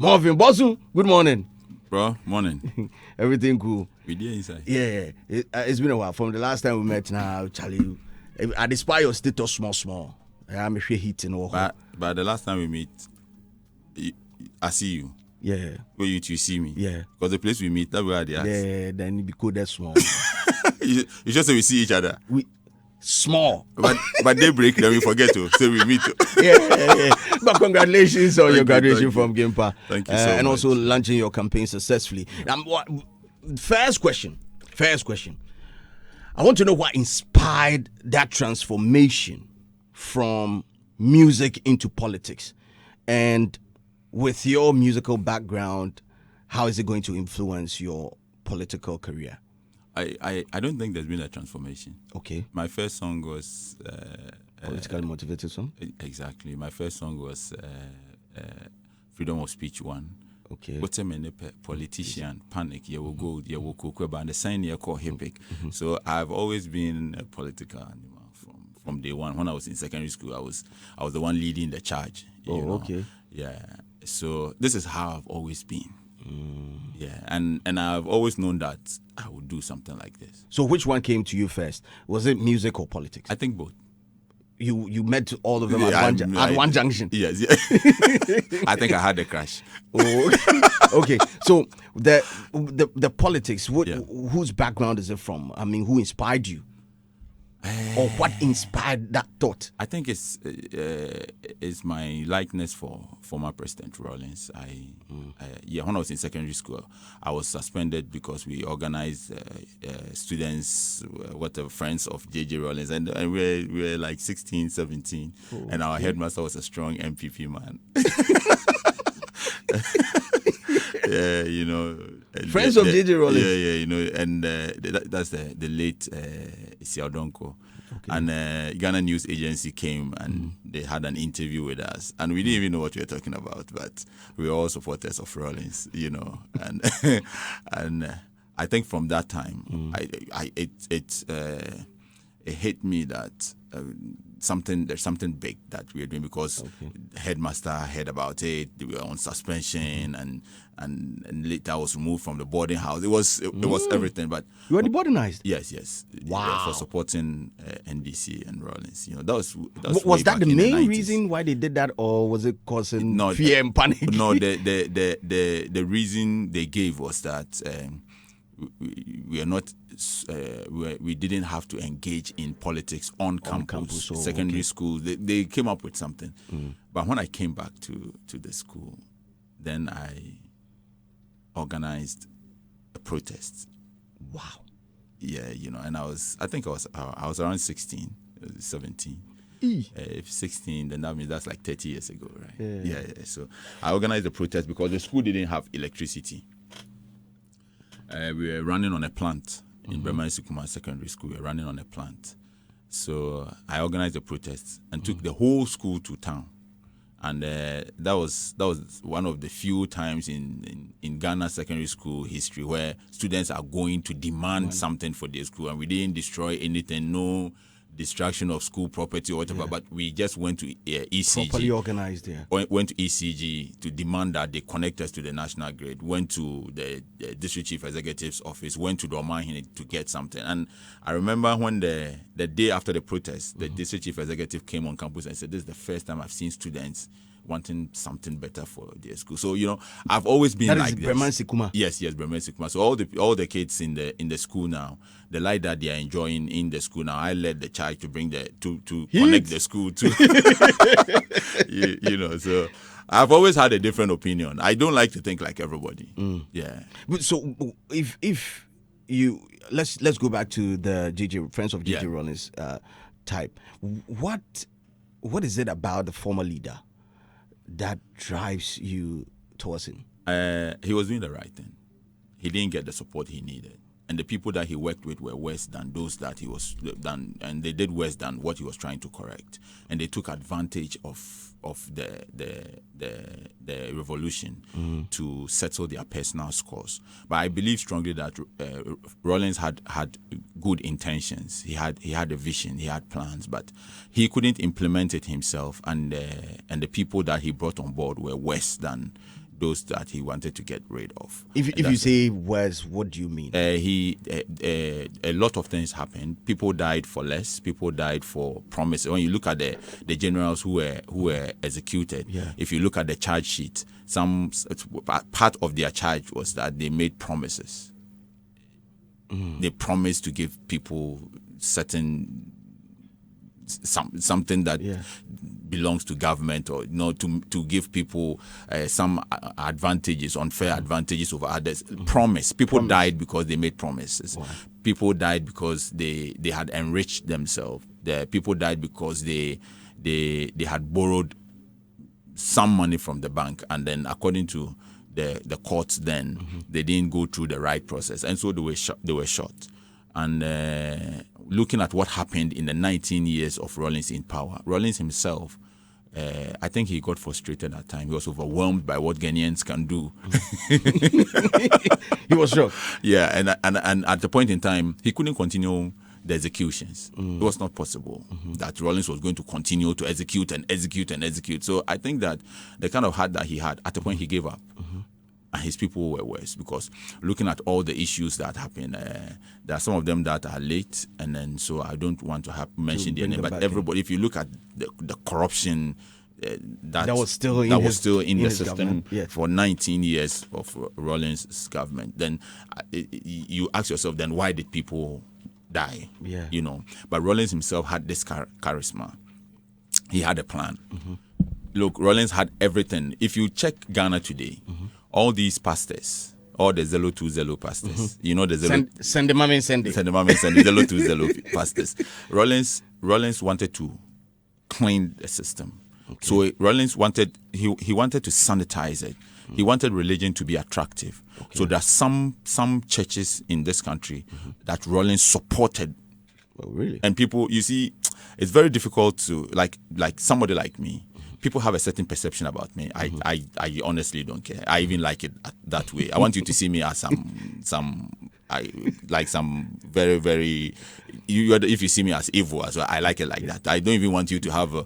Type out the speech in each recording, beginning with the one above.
Marvin Bosu, good morning. Bro, morning. Everything cool? We did inside. Yeah, it's been a while. From the last time we met now, Charlie, I despite your status small. I'm a Hitz FM. But the last time we meet, I see you. Yeah. Where you see me. Yeah. Because the place we meet, that's where they are. Yeah, then it be cool that small. You just say we see each other. Small. But they break, then we forget to say we meet. Yeah. But congratulations on your graduation from Gimpa. Thank you so much. And also launching your campaign successfully. First question. I want to know what inspired that transformation from music into politics. And with your musical background, how is it going to influence your political career? I don't think there's been a transformation. Okay. My first song was... politically motivated song? Exactly. My first song was Freedom of Speech 1. Okay. What's a minute politician, panic, you will go, you will cook, and the sign you call HIPIC. So I've always been a political animal from day one. When I was in secondary school, I was the one leading the charge. You know? Okay. Yeah. So this is how I've always been. Yeah, and I've always known that I would do something like this. So which one came to you first? Was it music or politics? I think both. You met all of them at one junction? Yes. I think I had a crash. Oh, okay. So the politics, whose background is it from? I mean, who inspired you? Or what inspired that thought? I think it's my likeness for former President Rawlings. When I was in secondary school, I was suspended because we organized students, friends of JJ Rawlings, and we were like 16, 17, and our headmaster was a strong MPP man. Yeah, you know. Friends of JJ Rawlings. Yeah, you know, and that's the late Siadonko. Okay. And Ghana News Agency came and they had an interview with us, and we didn't even know what we were talking about, but we were all supporters of Rawlings, you know, and and I think from that time, it hit me that there's something big that we're doing, because the headmaster heard about it. They were on suspension, and later I was removed from the boarding house. It was everything. But you were deboardingized? Yes. Wow. For supporting NDC and Rawlings. You know, that was that the main reason why they did that, or was it causing fear and panic? No, the reason they gave was that we are not. We didn't have to engage in politics on campus. Secondary school, they came up with something. But when I came back to the school, then I organized a protest. Wow. Yeah, you know, and I was around 16, 17. If 16, then that means that's like 30 years ago, right? Yeah. So I organized a protest because the school didn't have electricity. We were running on a plant. In Kwame Nkrumah Secondary School, we were running on a plant. So I organized a protest and took the whole school to town. And that was one of the few times in Ghana secondary school history where students are going to demand something for their school. And we didn't destroy anything, no destruction of school property or whatever, but we just went to ECG. Properly organized, Went to ECG to demand that they connect us to the national grid, went to the district chief executive's office, went to Dormahine to get something. And I remember when the day after the protest, the district chief executive came on campus and said, "This is the first time I've seen students wanting something better for their school." So, you know, I've always been like this. Yes, Kwame Nkrumah. So all the kids in the school now, the life that they are enjoying in the school now, I led the charge to bring to connect the school to you know. So I've always had a different opinion. I don't like to think like everybody. Yeah. So if you let's go back to the Friends of JJ Rawlings type. What is it about the former leader that drives you towards him? He was doing the right thing. He didn't get the support he needed, and the people that he worked with were worse than those that he was done, and they did worse than what he was trying to correct, and they took advantage of the revolution to settle their personal scores. But I believe strongly that Rawlings had good intentions. He had a vision. He had plans, but he couldn't implement it himself. And the people that he brought on board were worse than those that he wanted to get rid of. If you say was, what do you mean? A lot of things happened. People died for less. People died for promise. When you look at the generals who were executed, if you look at the charge sheet, some part of their charge was that they made promises. They promised to give people something that belongs to government, or to give people some advantages, unfair advantages over others. Promise. People died because they made promises. Wow. People died because they had enriched themselves. People died because they had borrowed some money from the bank, and then according to the courts, then they didn't go through the right process, and so they were shot. And looking at what happened in the 19 years of Rawlings in power, Rawlings himself, I think he got frustrated at times. He was overwhelmed by what Ghanaians can do. He was shocked. Yeah, and at the point in time, he couldn't continue the executions. It was not possible that Rawlings was going to continue to execute and execute and execute. So I think that the kind of heart that he had, at the point he gave up. And his people were worse, because looking at all the issues that happened, there are some of them that are late, and then so I don't want to mention their name. But everybody, if you look at the corruption that was still in the system for 19 years of Rawlings' government, then you ask yourself, then why did people die? You know, but Rawlings himself had this charisma. He had a plan. Look, Rawlings had everything. If you check Ghana today, all these pastors, all the 020 pastors, you know, the send the mama and send it. Send the mama and send it, 020 pastors. Rawlings wanted to clean the system. So Rawlings wanted he wanted to sanitize it. He wanted religion to be attractive. So there are some churches in this country that Rawlings supported. Oh, really? And people, you see, it's very difficult to like somebody like me. People have a certain perception about me. I honestly don't care. I even like it that way. I want you to see me as some very, very. If you see me as evil as well, I like it like that. I don't even want you to have a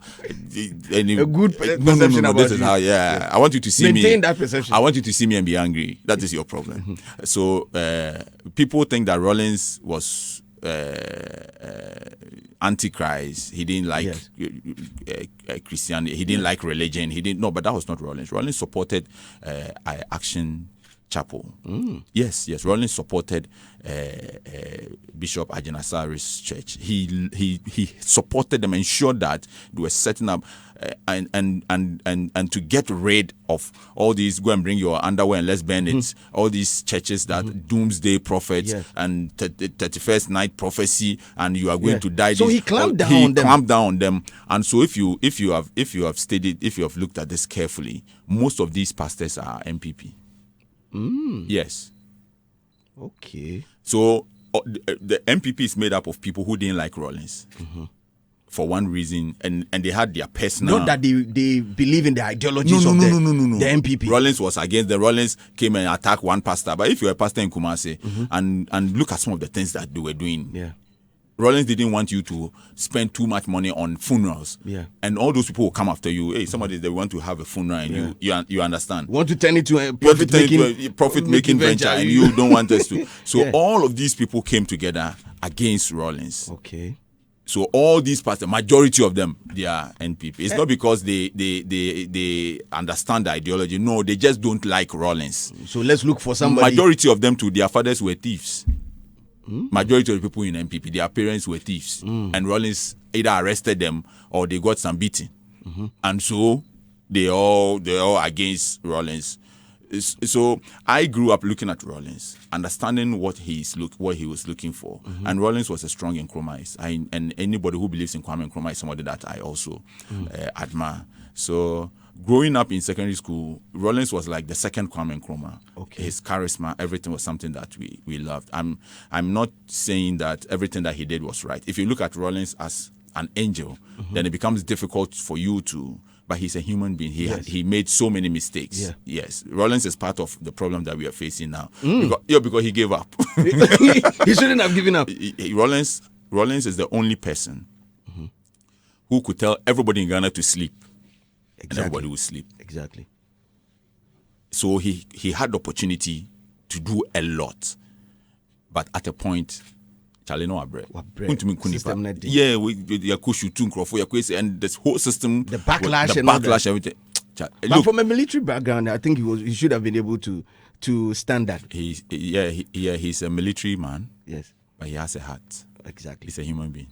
good perception about this you. is how. Yeah, I want you to see maintain that perception. I want you to see me and be angry. That is your problem. So people think that Rawlings was Antichrist. He didn't like Christianity. He didn't like religion. But that was not Rawlings. Rawlings supported Action Chapel. Yes. Rawlings supported Bishop Ajenasari's church. He supported them, ensured that they were setting up and to get rid of all these, go and bring your underwear and let's burn it. All these churches that doomsday prophets and 31st night prophecy, and you are going to die. So he clamped down on them. And so if you have studied, if you have looked at this carefully, most of these pastors are MPP. Yes. Okay. So the MPP is made up of people who didn't like Rawlings. For one reason, and they had their personal. Not that they believe in the ideologies of the MPP. Rawlings was against the Rawlings came and attacked one pastor. But if you're a pastor in Kumasi and look at some of the things that they were doing, Rawlings didn't want you to spend too much money on funerals. And all those people will come after you. Hey, somebody they want to have a funeral, and you understand. Want to turn it to a profit-making venture, and you don't want us to. So all of these people came together against Rawlings. Okay. So all these pastors, majority of them, they are NPP. It's not because they understand the ideology. No, they just don't like Rawlings. So let's look for somebody. Majority of them, too, their fathers were thieves. Majority of the people in NPP, their parents were thieves. And Rawlings either arrested them or they got some beating. And so they're all against Rawlings. So I grew up looking at Rawlings, understanding what he was looking for. And Rawlings was a strong Nkrumahist. And anybody who believes in Kwame Nkrumah is somebody that I also admire. So growing up in secondary school, Rawlings was like the second Kwame Nkrumah. Okay. His charisma, everything was something that we loved. I'm not saying that everything that he did was right. If you look at Rawlings as an angel, then it becomes difficult for you to. But he's a human being. He made so many mistakes. Yes. Rawlings is part of the problem that we are facing now. Because he gave up. He shouldn't have given up. Rawlings is the only person who could tell everybody in Ghana to sleep. And everybody would sleep. Exactly. So he had the opportunity to do a lot, but at a point, Charlie no abre. Yeah, we shoot and this whole system, the backlash, everything. But from a military background, I think he should have been able to stand that. He's a military man. Yes, but he has a heart. Exactly, he's a human being.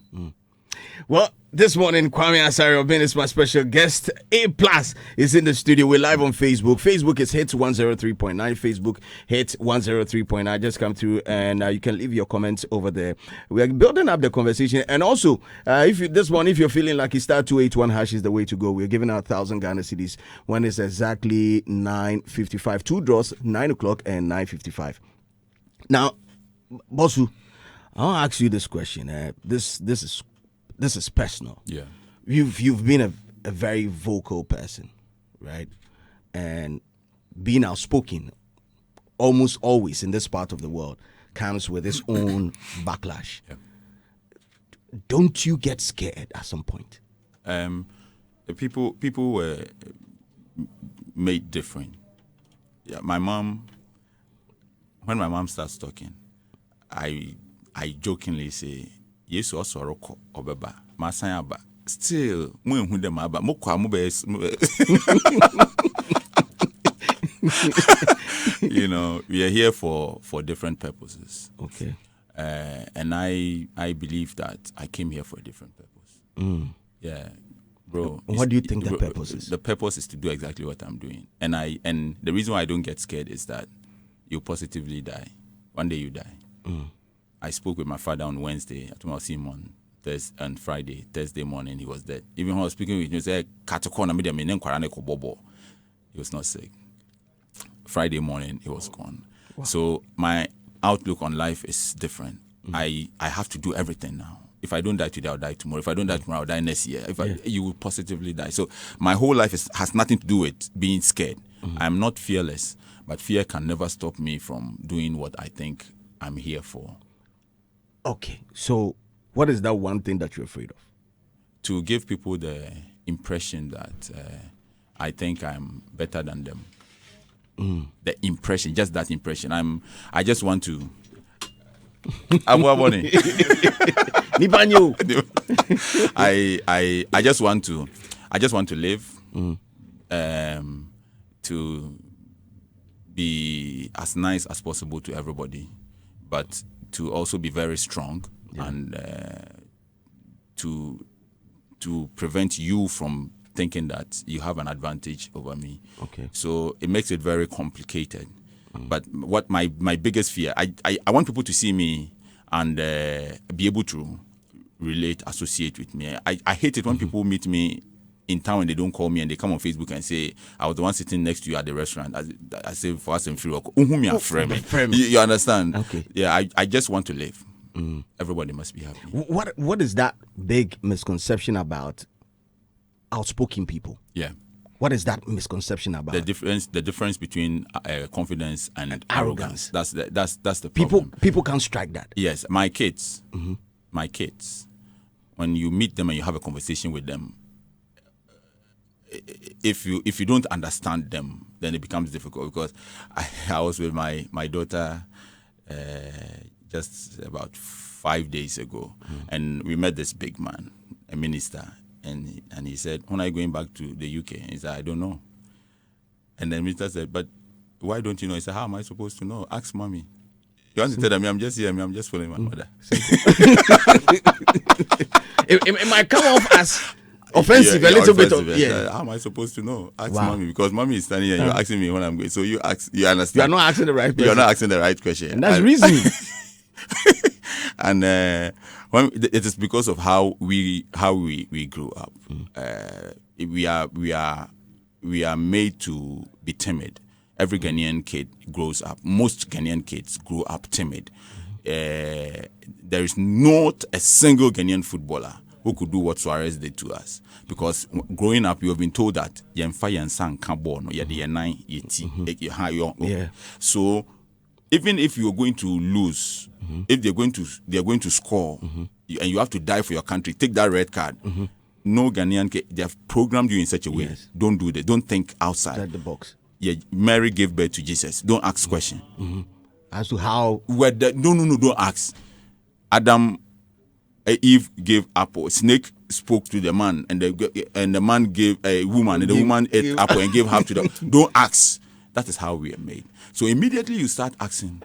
Well, this morning, Kwame Asari is my special guest. A-Plus is in the studio. We're live on Facebook. Facebook is Hitz 103.9. Facebook Hitz 103.9. Just come through and you can leave your comments over there. We are building up the conversation. And also, if you're feeling like star 281 hash is the way to go, we're giving out 1,000 Ghana cedis. One is exactly 9:55. 2 draws, 9 o'clock and 9:55. Now, Bosu, I'll ask you this question. This is personal. Yeah. You've been a very vocal person, right? And being outspoken almost always in this part of the world comes with its own backlash. Yeah. Don't you get scared at some point? The people were made different. Yeah, when my mom starts talking, I jokingly say, yes, also roko obeba masayaba still mu ehun dem aba mo kwa mo be you know, we are here for different purposes. Okay. And I believe that I came here for a different purpose. Yeah, bro. What do you think the purpose is? The purpose is to do exactly what I'm doing. And the reason why I don't get scared is that you positively die. One day you die. I spoke with my father on Wednesday. I told him I'll see him on Friday. Thursday morning, he was dead. Even when I was speaking with him, he said, he was not sick. Friday morning, he was gone. Wow. So my outlook on life is different. I have to do everything now. If I don't die today, I'll die tomorrow. If I don't die tomorrow, I'll die next year. You will positively die. So my whole life has nothing to do with being scared. I'm not fearless, but fear can never stop me from doing what I think I'm here for. Okay, so what is that one thing that you're afraid of? To give people the impression that I think I'm better than them. The impression, just that impression. I just want to. I just want to live. To be as nice as possible to everybody, but to also be very strong and to prevent you from thinking that you have an advantage over me. Okay. So it makes it very complicated. But what my biggest fear, I want people to see me and be able to relate, associate with me. I hate it when people meet me in town and they don't call me and they come on Facebook and say, I was the one sitting next to you at the restaurant. I say, for us in free work, you understand? Okay. Yeah, I just want to live. Everybody must be happy. What is that big misconception about outspoken people? Yeah. What is that misconception about? The difference between confidence and arrogance. That's the problem. People can't strike that. Yes, my kids, when you meet them and you have a conversation with them, if you don't understand them, then it becomes difficult. Because I was with my daughter just about 5 days ago, and we met this big man, a minister, and he said, "When are you going back to the UK?" And he said, "I don't know." And the minister said, "But why don't you know?" He said, "How am I supposed to know? Ask mommy." You want to tell me I'm just here, I'm just following my mother. It might come off as offensive, a little bit. How am I supposed to know? Ask mommy, because mommy is standing here and you're asking me when I'm going. So you understand. You are not asking the right question. You're not asking the right question. And that's reasoning. And it is because of how we grew up. We are made to be timid. Every Ghanaian kid grows up. Most Ghanaian kids grow up timid. There is not a single Ghanaian footballer who could do what Suarez did to us. Because growing up, you have been told that so even if you're going to lose, if they're going to score, and you have to die for your country, take that red card. No Ghanaian, they have programmed you in such a way. Yes. Don't do that. Don't think outside the box. Mary gave birth to Jesus. Don't ask question. As to how. No, don't ask. Eve gave apple. Snake spoke to the man, and the man gave a woman, and the woman ate apple and gave half to them. Don't ask. That is how we are made. So immediately you start asking,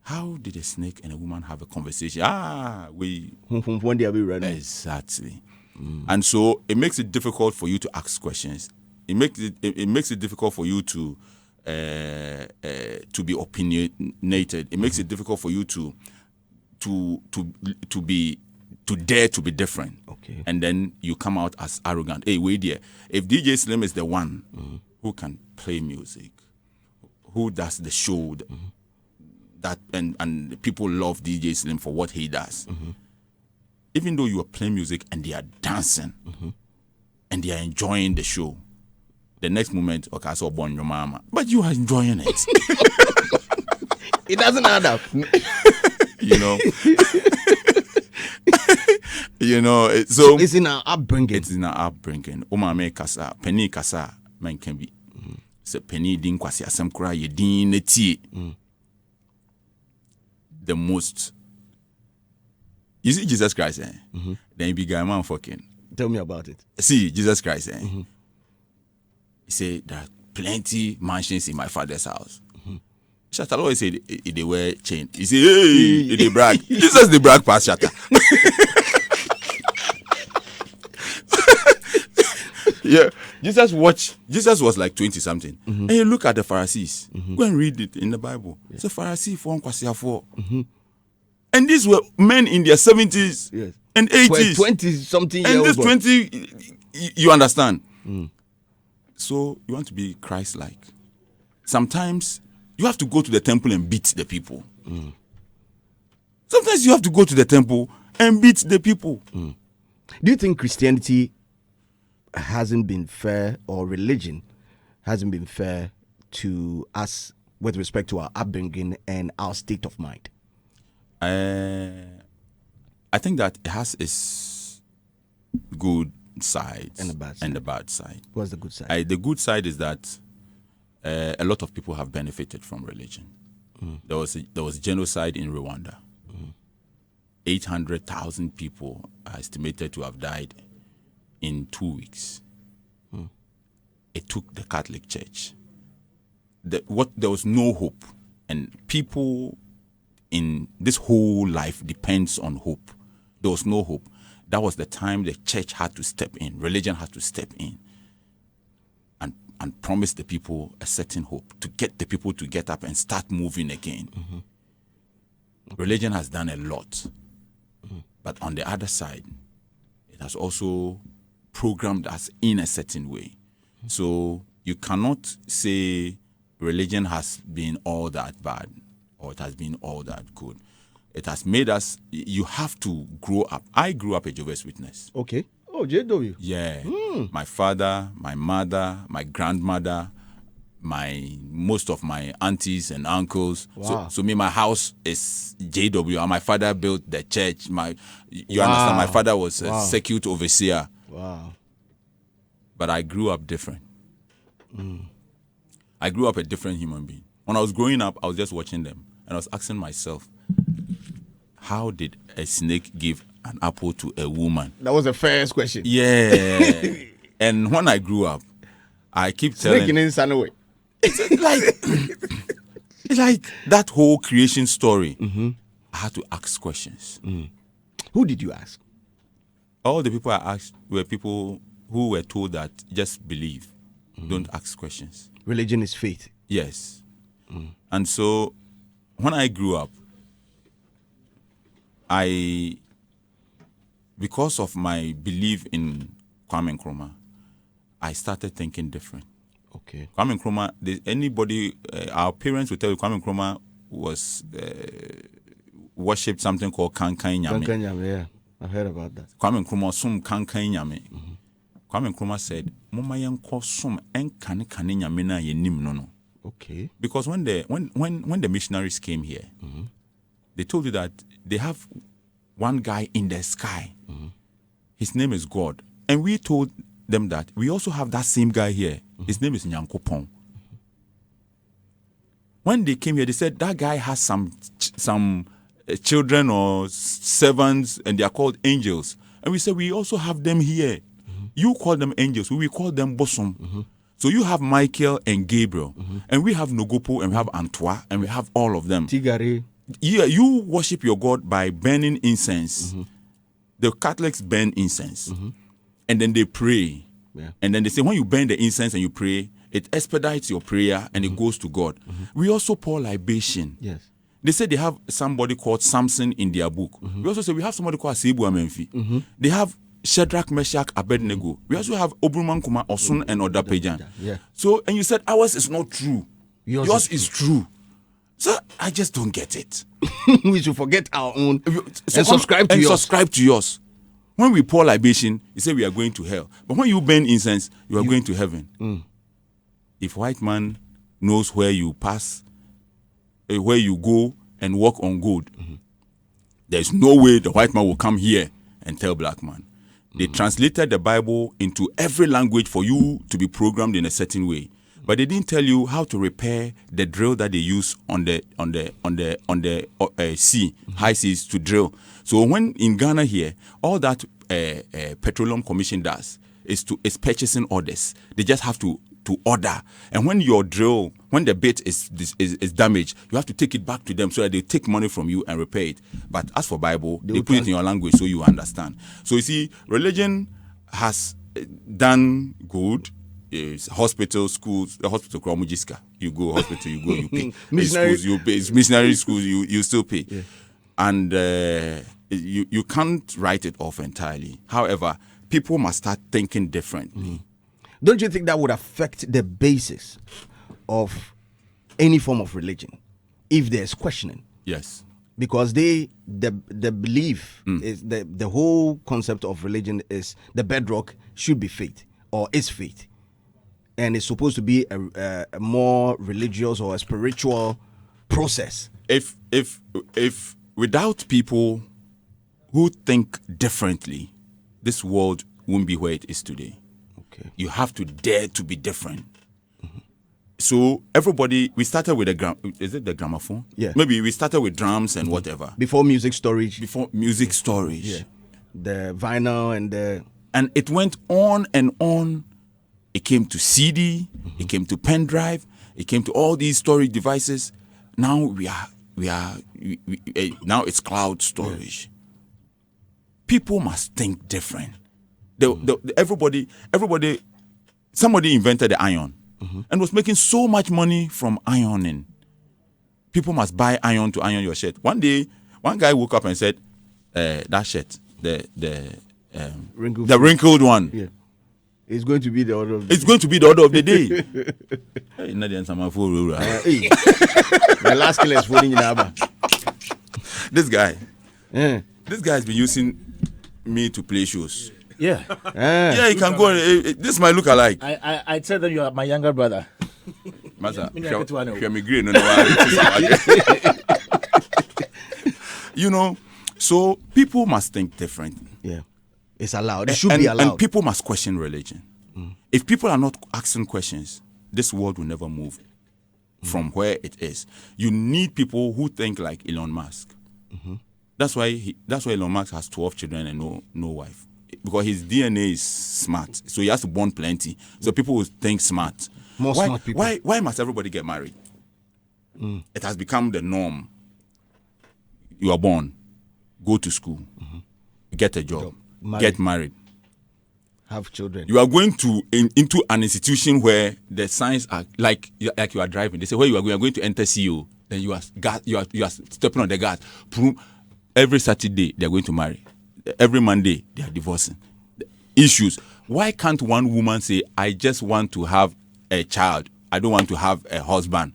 how did a snake and a woman have a conversation? When they are ready. Exactly. And so it makes it difficult for you to ask questions. It makes it difficult for you to be opinionated. It makes it difficult for you to dare to be different. Okay. And then you come out as arrogant. Hey, wait there. If DJ Slim is the one who can play music, who does the show, that and people love DJ Slim for what he does. Even though you are playing music and they are dancing and they are enjoying the show, the next moment, okay, I saw John Mahama, but you are enjoying it. It doesn't add up. So it's in our upbringing. Umame kasa, penny kasa, man can be. Se penny din kwasi asem kura ye din neti. The most. You see Jesus Christ, then he began man fucking. Tell me about it. See Jesus Christ, He said there are plenty mansions in my father's house. Shatta always said they were chained. He said, hey, they brag. Jesus they brag past Shatta. Yeah, Jesus was like 20 something. And you look at the Pharisees. Go and read it in the Bible. It's a Pharisee for and these were men in their 70s and 80s. 20 something years old. And this 20, you understand. So you want to be Christ-like. Sometimes you have to go to the temple and beat the people. Sometimes you have to go to the temple and beat the people. Do you think Christianity hasn't been fair, or religion hasn't been fair to us with respect to our upbringing and our state of mind? I think that it has its good sides and the bad side. What's the good side? The good side is that a lot of people have benefited from religion. There was genocide in Rwanda. 800,000 people are estimated to have died in 2 weeks. It took the Catholic Church. There was no hope, and people in this whole life depends on hope. There was no hope. That was the time the church had to step in. Religion had to step in and promise the people a certain hope, to get the people to get up and start moving again. Religion has done a lot. But on the other side, it has also programmed us in a certain way. So you cannot say religion has been all that bad or it has been all that good. It has made us, you have to grow up. I grew up a Jehovah's Witness. Okay. Oh, JW. Yeah. My father, my mother, my grandmother, most of my aunties and uncles. Wow. So my house is JW, and my father built the church. You understand? My father was a circuit overseer. Wow. But I grew up different. I grew up a different human being. When I was growing up, I was just watching them, and I was asking myself, how did a snake give an apple to a woman? That was the first question. Yeah. And when I grew up, I keep telling... Snake in inside way. It's like that whole creation story. I had to ask questions. Who did you ask? All the people I asked were people who were told that just believe. Don't ask questions. Religion is faith. Yes. And so when I grew up, because of my belief in Kwame Nkrumah, I started thinking different. Okay. Kwame Nkrumah, our parents will tell you Kwame Nkrumah was worshipped something called Kankan Nyame. Kankan Nyame, yeah. I heard about that. Kwame Nkrumah sum Kankan Nyame. Kwame Nkrumah said, "Mama yanko sum en kane nyame na yenim no." Okay. Because when the missionaries came here, they told you that they have one guy in the sky. His name is God. And we told them that we also have that same guy here. His name is Nyankopon. When they came here, they said that guy has some children or servants, and they are called angels. And we said, we also have them here. You call them angels, we call them bosom. So you have Michael and Gabriel, and we have Nogopo, and we have Antoine, and we have all of them. Tigari. Yeah, you worship your God by burning incense. The Catholics burn incense, and then they pray. Yeah. And then they say, when you burn the incense and you pray, it expedites your prayer and it goes to God. We also pour libation. Yes. They say they have somebody called Samson in their book. We also say we have somebody called Asebu Amenfi. They have Shadrach, Meshach, Abednego. We also have Obruman Kuma, Osun, and Odapejan. Yeah. So, and you said ours is not true. Yours is true. So I just don't get it. We should forget our own and subscribe to yours. Subscribe to yours. When we pour libation, you say we are going to hell. But when you burn incense, you are going to heaven. If white man knows where you pass, where you go and walk on gold, there is no way the white man will come here and tell black man. They translated the Bible into every language for you to be programmed in a certain way, but they didn't tell you how to repair the drill that they use on the sea, high seas to drill. So when in Ghana here, all that Petroleum Commission does is purchasing orders. They just have to order, and when your drill, when the bit is damaged, you have to take it back to them so that they take money from you and repair it. But as for Bible, they put it in your language so you understand. So you see, religion has done good. It's hospital, schools, the hospital, you go hospital, you go, you pay. Missionary schools, you pay. It's missionary schools, you still pay. Yeah. And you can't write it off entirely. However, people must start thinking differently. Don't you think that would affect the basis of any form of religion if there's questioning? Yes. Because the belief is the whole concept of religion is the bedrock should be faith or is faith, and it's supposed to be a more religious or a spiritual process. If without people who think differently, this world won't be where it is today. Okay. You have to dare to be different. So everybody, we started with is it the gramophone? Yeah. Maybe we started with drums and whatever. Before music storage. Yeah. The vinyl and it went on and on. It came to CD, it came to pen drive, it came to all these storage devices. Now now it's cloud storage. Yeah. People must think different. Somebody invented the iron and was making so much money from ironing. People must buy iron to iron your shirt. One day, one guy woke up and said, that shirt, the wrinkled one. Yeah. It's going to be the order of the day. It's going to be the order of the day. The last killer is falling in Abba. This guy has been using me to play shows. Yeah. Yeah, he can go. This might look alike. I tell them you are my younger brother. Master, you know, so people must think different. Yeah. It's allowed. It should be allowed. And people must question religion. If people are not asking questions, this world will never move from where it is. You need people who think like Elon Musk. That's why Elon Musk has 12 children and no wife. Because his DNA is smart. So he has to born plenty. So people will think smart. Smart people. Why must everybody get married? It has become the norm. You are born, go to school, get a job, get married, have children. You are going into an institution where the signs are like you are driving. They say where you are going to enter CO. Then you are stepping on the gas. Every Saturday they are going to marry. Every Monday they are divorcing. The issues. Why can't one woman say, I just want to have a child, I don't want to have a husband?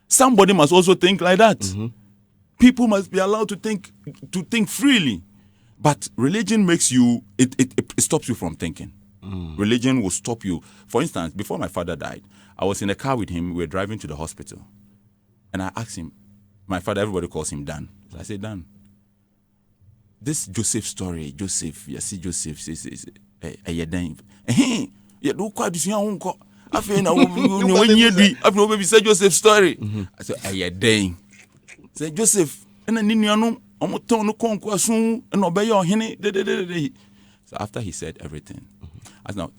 Somebody must also think like that. People must be allowed to think freely. But religion makes you, it stops you from thinking. Religion will stop you. For instance, before my father died, I was in a car with him. We were driving to the hospital. And I asked him, my father, everybody calls him Dan. So I said, Dan, this Joseph story, I feel now when you do, I feel maybe say Joseph's story. I said, "Are you dang?" Say Joseph, and then you know, I'm turn no conquer soon and obey your henny. So after he said everything, I said, "Now,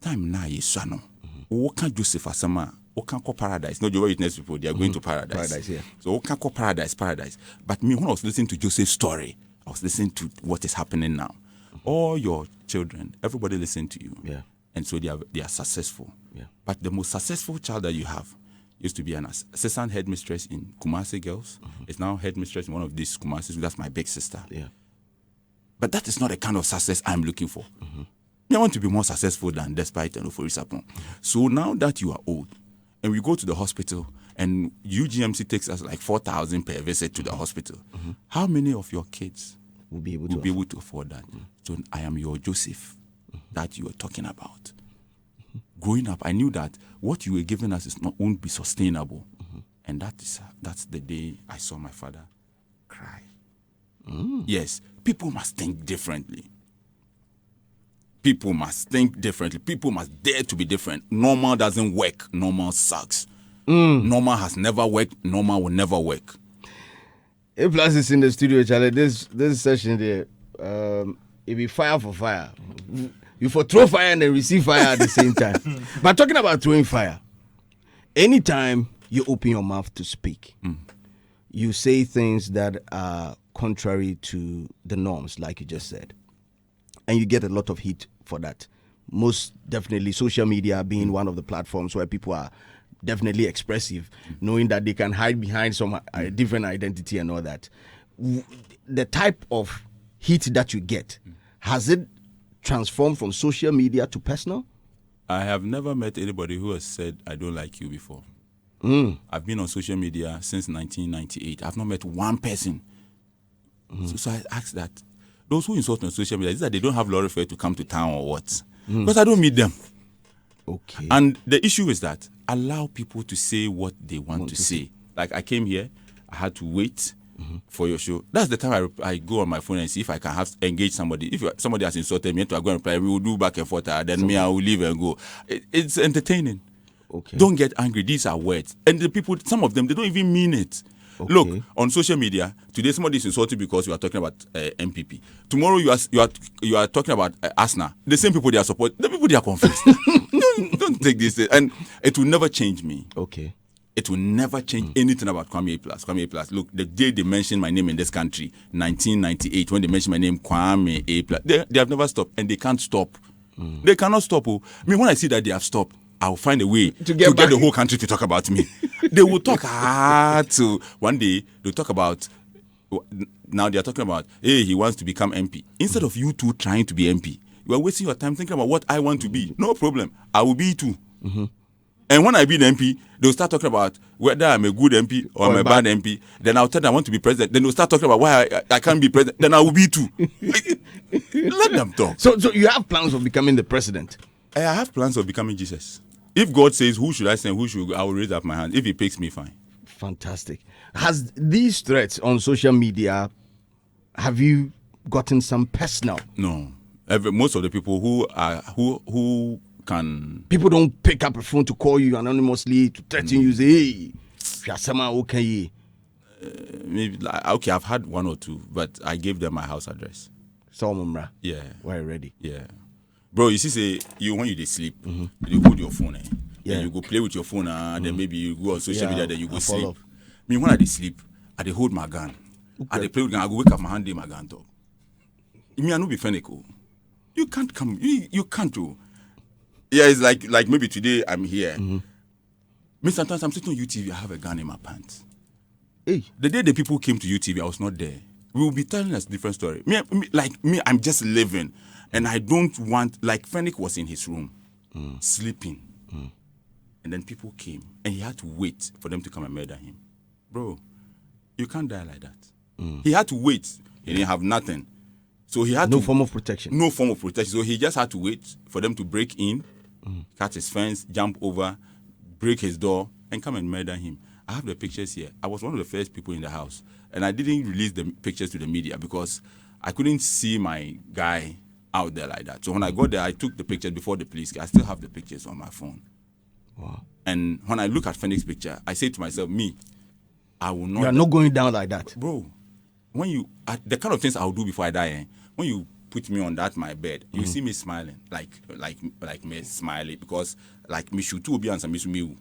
time now is son. What can Joseph as a man? What can call paradise? No, Jehovah's Witness people, they are going to paradise. Paradise, yeah. So what can call paradise? But me, when I was listening to Joseph's story, I was listening to what is happening now. All your children, everybody listen to you. Yeah. And so they are successful. Yeah. But the most successful child that you have used to be an assistant headmistress in Kumasi Girls. Is now headmistress in one of these Kumasi. That's my big sister. Yeah. But that is not the kind of success I'm looking for. I want to be more successful than Despite and Oforisapon. So now that you are old, and we go to the hospital, and UGMC takes us like 4,000 per visit to the hospital, how many of your kids will be able to afford that? So I am your Joseph that you are talking about. Growing up, I knew that what you were giving us won't be sustainable. And that's the day I saw my father cry. Yes, people must think differently. People must think differently. People must dare to be different. Normal doesn't work. Normal sucks. Normal has never worked. Normal will never work. A-Plus is in the studio, Charlie. This session there, it be fire for fire. You for throw fire and then receive fire at the same time. But talking about throwing fire, anytime you open your mouth to speak, you say things that are contrary to the norms, like you just said. And you get a lot of heat for that. Most definitely social media being one of the platforms where people are definitely expressive, knowing that they can hide behind some different identity and all that. The type of heat that you get, has it transformed from social media to personal? I have never met anybody who has said, I don't like you before. I've been on social media since 1998. I've not met one person. So I asked that, those who insult on social media, is that they don't have lorry fare to come to town or what? Because I don't meet them. Okay. And the issue is that allow people to say what they want to say. Like I came here, I had to wait for your show. That's the time I go on my phone and see if I can engage somebody. If somebody has insulted me, I go and reply, we will do back and forth. Then me, I will leave and go. It's entertaining. Okay. Don't get angry. These are words. And the people, some of them, they don't even mean it. Okay. Look, on social media, today somebody is insulting because you are talking about MPP. Tomorrow you are talking about ASNA. The same people they are supporting, the people they are confused. don't take this. And it will never change me. Okay. It will never change anything about Kwame A-Plus. Kwame A-Plus. Look, the day they mentioned my name in this country, 1998, when they mentioned my name, Kwame A-Plus, they have never stopped, and they can't stop. They cannot stop. I mean, when I see that they have stopped, I'll find a way to get the whole country to talk about me. They will talk to one day they'll talk about. Now they are talking about, hey, he wants to become MP. Instead of you two trying to be MP, you are wasting your time thinking about what I want to be. No problem, I will be too. And when I be the MP, they'll start talking about whether I'm a good MP or I'm a bad MP. Then I'll tell them I want to be president. Then they'll start talking about why I can't be president. Then I will be too. Let them talk. So you have plans of becoming the president? I have plans of becoming Jesus. If God says, who should I send, who should I will raise up my hand. If he picks me, fine. Fantastic. Has these threats on social media, have you gotten some personal? No. Most of the people who can... People don't pick up a phone to call you anonymously to threaten you, say, hey, okay. Maybe, okay, I've had one or two, but I gave them my house address. Salmumra. Yeah. We're ready. Yeah. Bro, you see, when you sleep, you hold your phone, yeah. Then you go play with your phone, then maybe you go on social media, then you go sleep. Up. Me, when I sleep, I hold my gun. Okay. I play with gun, I go wake up my hand, my gun top. Me, I no be fenico. You can't come, you can't do. Yeah, it's like maybe today I'm here. Me, sometimes I'm sitting on UTV, I have a gun in my pants. Hey. The day the people came to UTV, I was not there. We will be telling us a different story. Me, I'm just living. And I don't want, like Fenwick was in his room, sleeping. And then people came, and he had to wait for them to come and murder him. Bro, you can't die like that. He had to wait. He didn't have nothing. So he had no form of protection. No form of protection. So he just had to wait for them to break in, cut his fence, jump over, break his door, and come and murder him. I have the pictures here. I was one of the first people in the house. And I didn't release the pictures to the media because I couldn't see my guy out there like that. So when I got there, I took the pictures before the police. I still have the pictures on my phone. Wow. And when I look at Phoenix's picture, I say to myself, me, I will not. You are not going down like that. Bro, when you, the kind of things I'll do before I die, when you put me on that my bed, you see me smiling, like me smiling, because like me should too be answer me to me.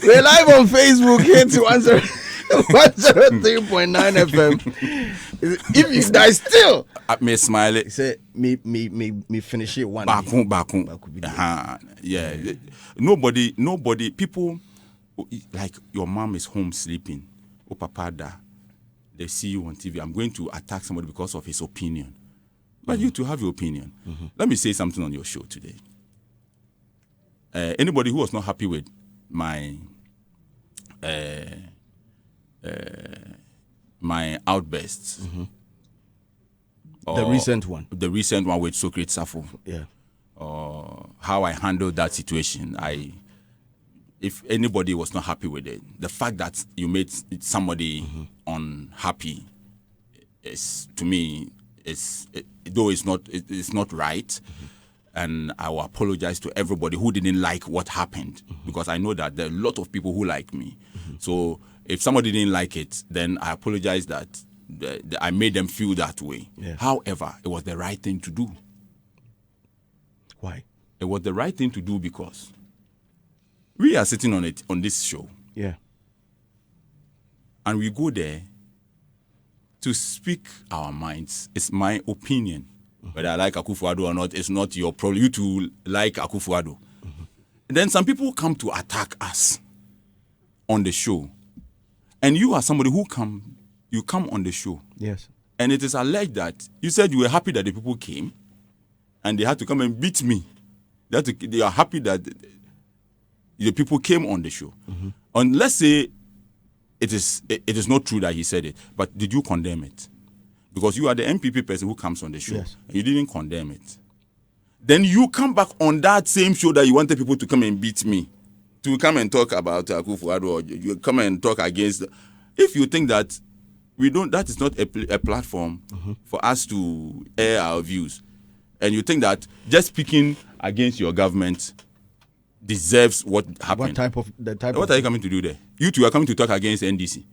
We're live on Facebook here to answer 103.9 FM. If you die still, me smile. Say me finish it one. Yeah. Nobody. People like your mom is home sleeping. Oh, papa da. They see you on TV. I'm going to attack somebody because of his opinion. But you to have your opinion. Let me say something on your show today. Anybody who was not happy with my my outbursts, the recent one with Socrates Safo, how I handled that situation, if anybody was not happy with it, the fact that you made somebody unhappy is, to me, though it's not right. And I will apologize to everybody who didn't like what happened, because I know that there are a lot of people who like me. So if somebody didn't like it, then I apologize that I made them feel that way. Yeah. However, it was the right thing to do. Why? It was the right thing to do because we are sitting on this show. Yeah. And we go there to speak our minds. It's my opinion. Whether I like Akufo-Addo or not, it's not your problem. You to like Akufo-Addo. Then some people come to attack us on the show. And you are somebody who come on the show. Yes. And it is alleged that you said you were happy that the people came and they had to come and beat me. They are happy that the people came on the show. And let's say it is not true that he said it, but did you condemn it? Because you are the MPP person who comes on the show. Yes. And you didn't condemn it. Then you come back on that same show that you wanted people to come and beat me, to come and talk about Akufo-Addo, or you come and talk against. If you think that that is not a platform for us to air our views, and you think that just speaking against your government deserves what happened. What are you coming to do there? You two are coming to talk against NDC.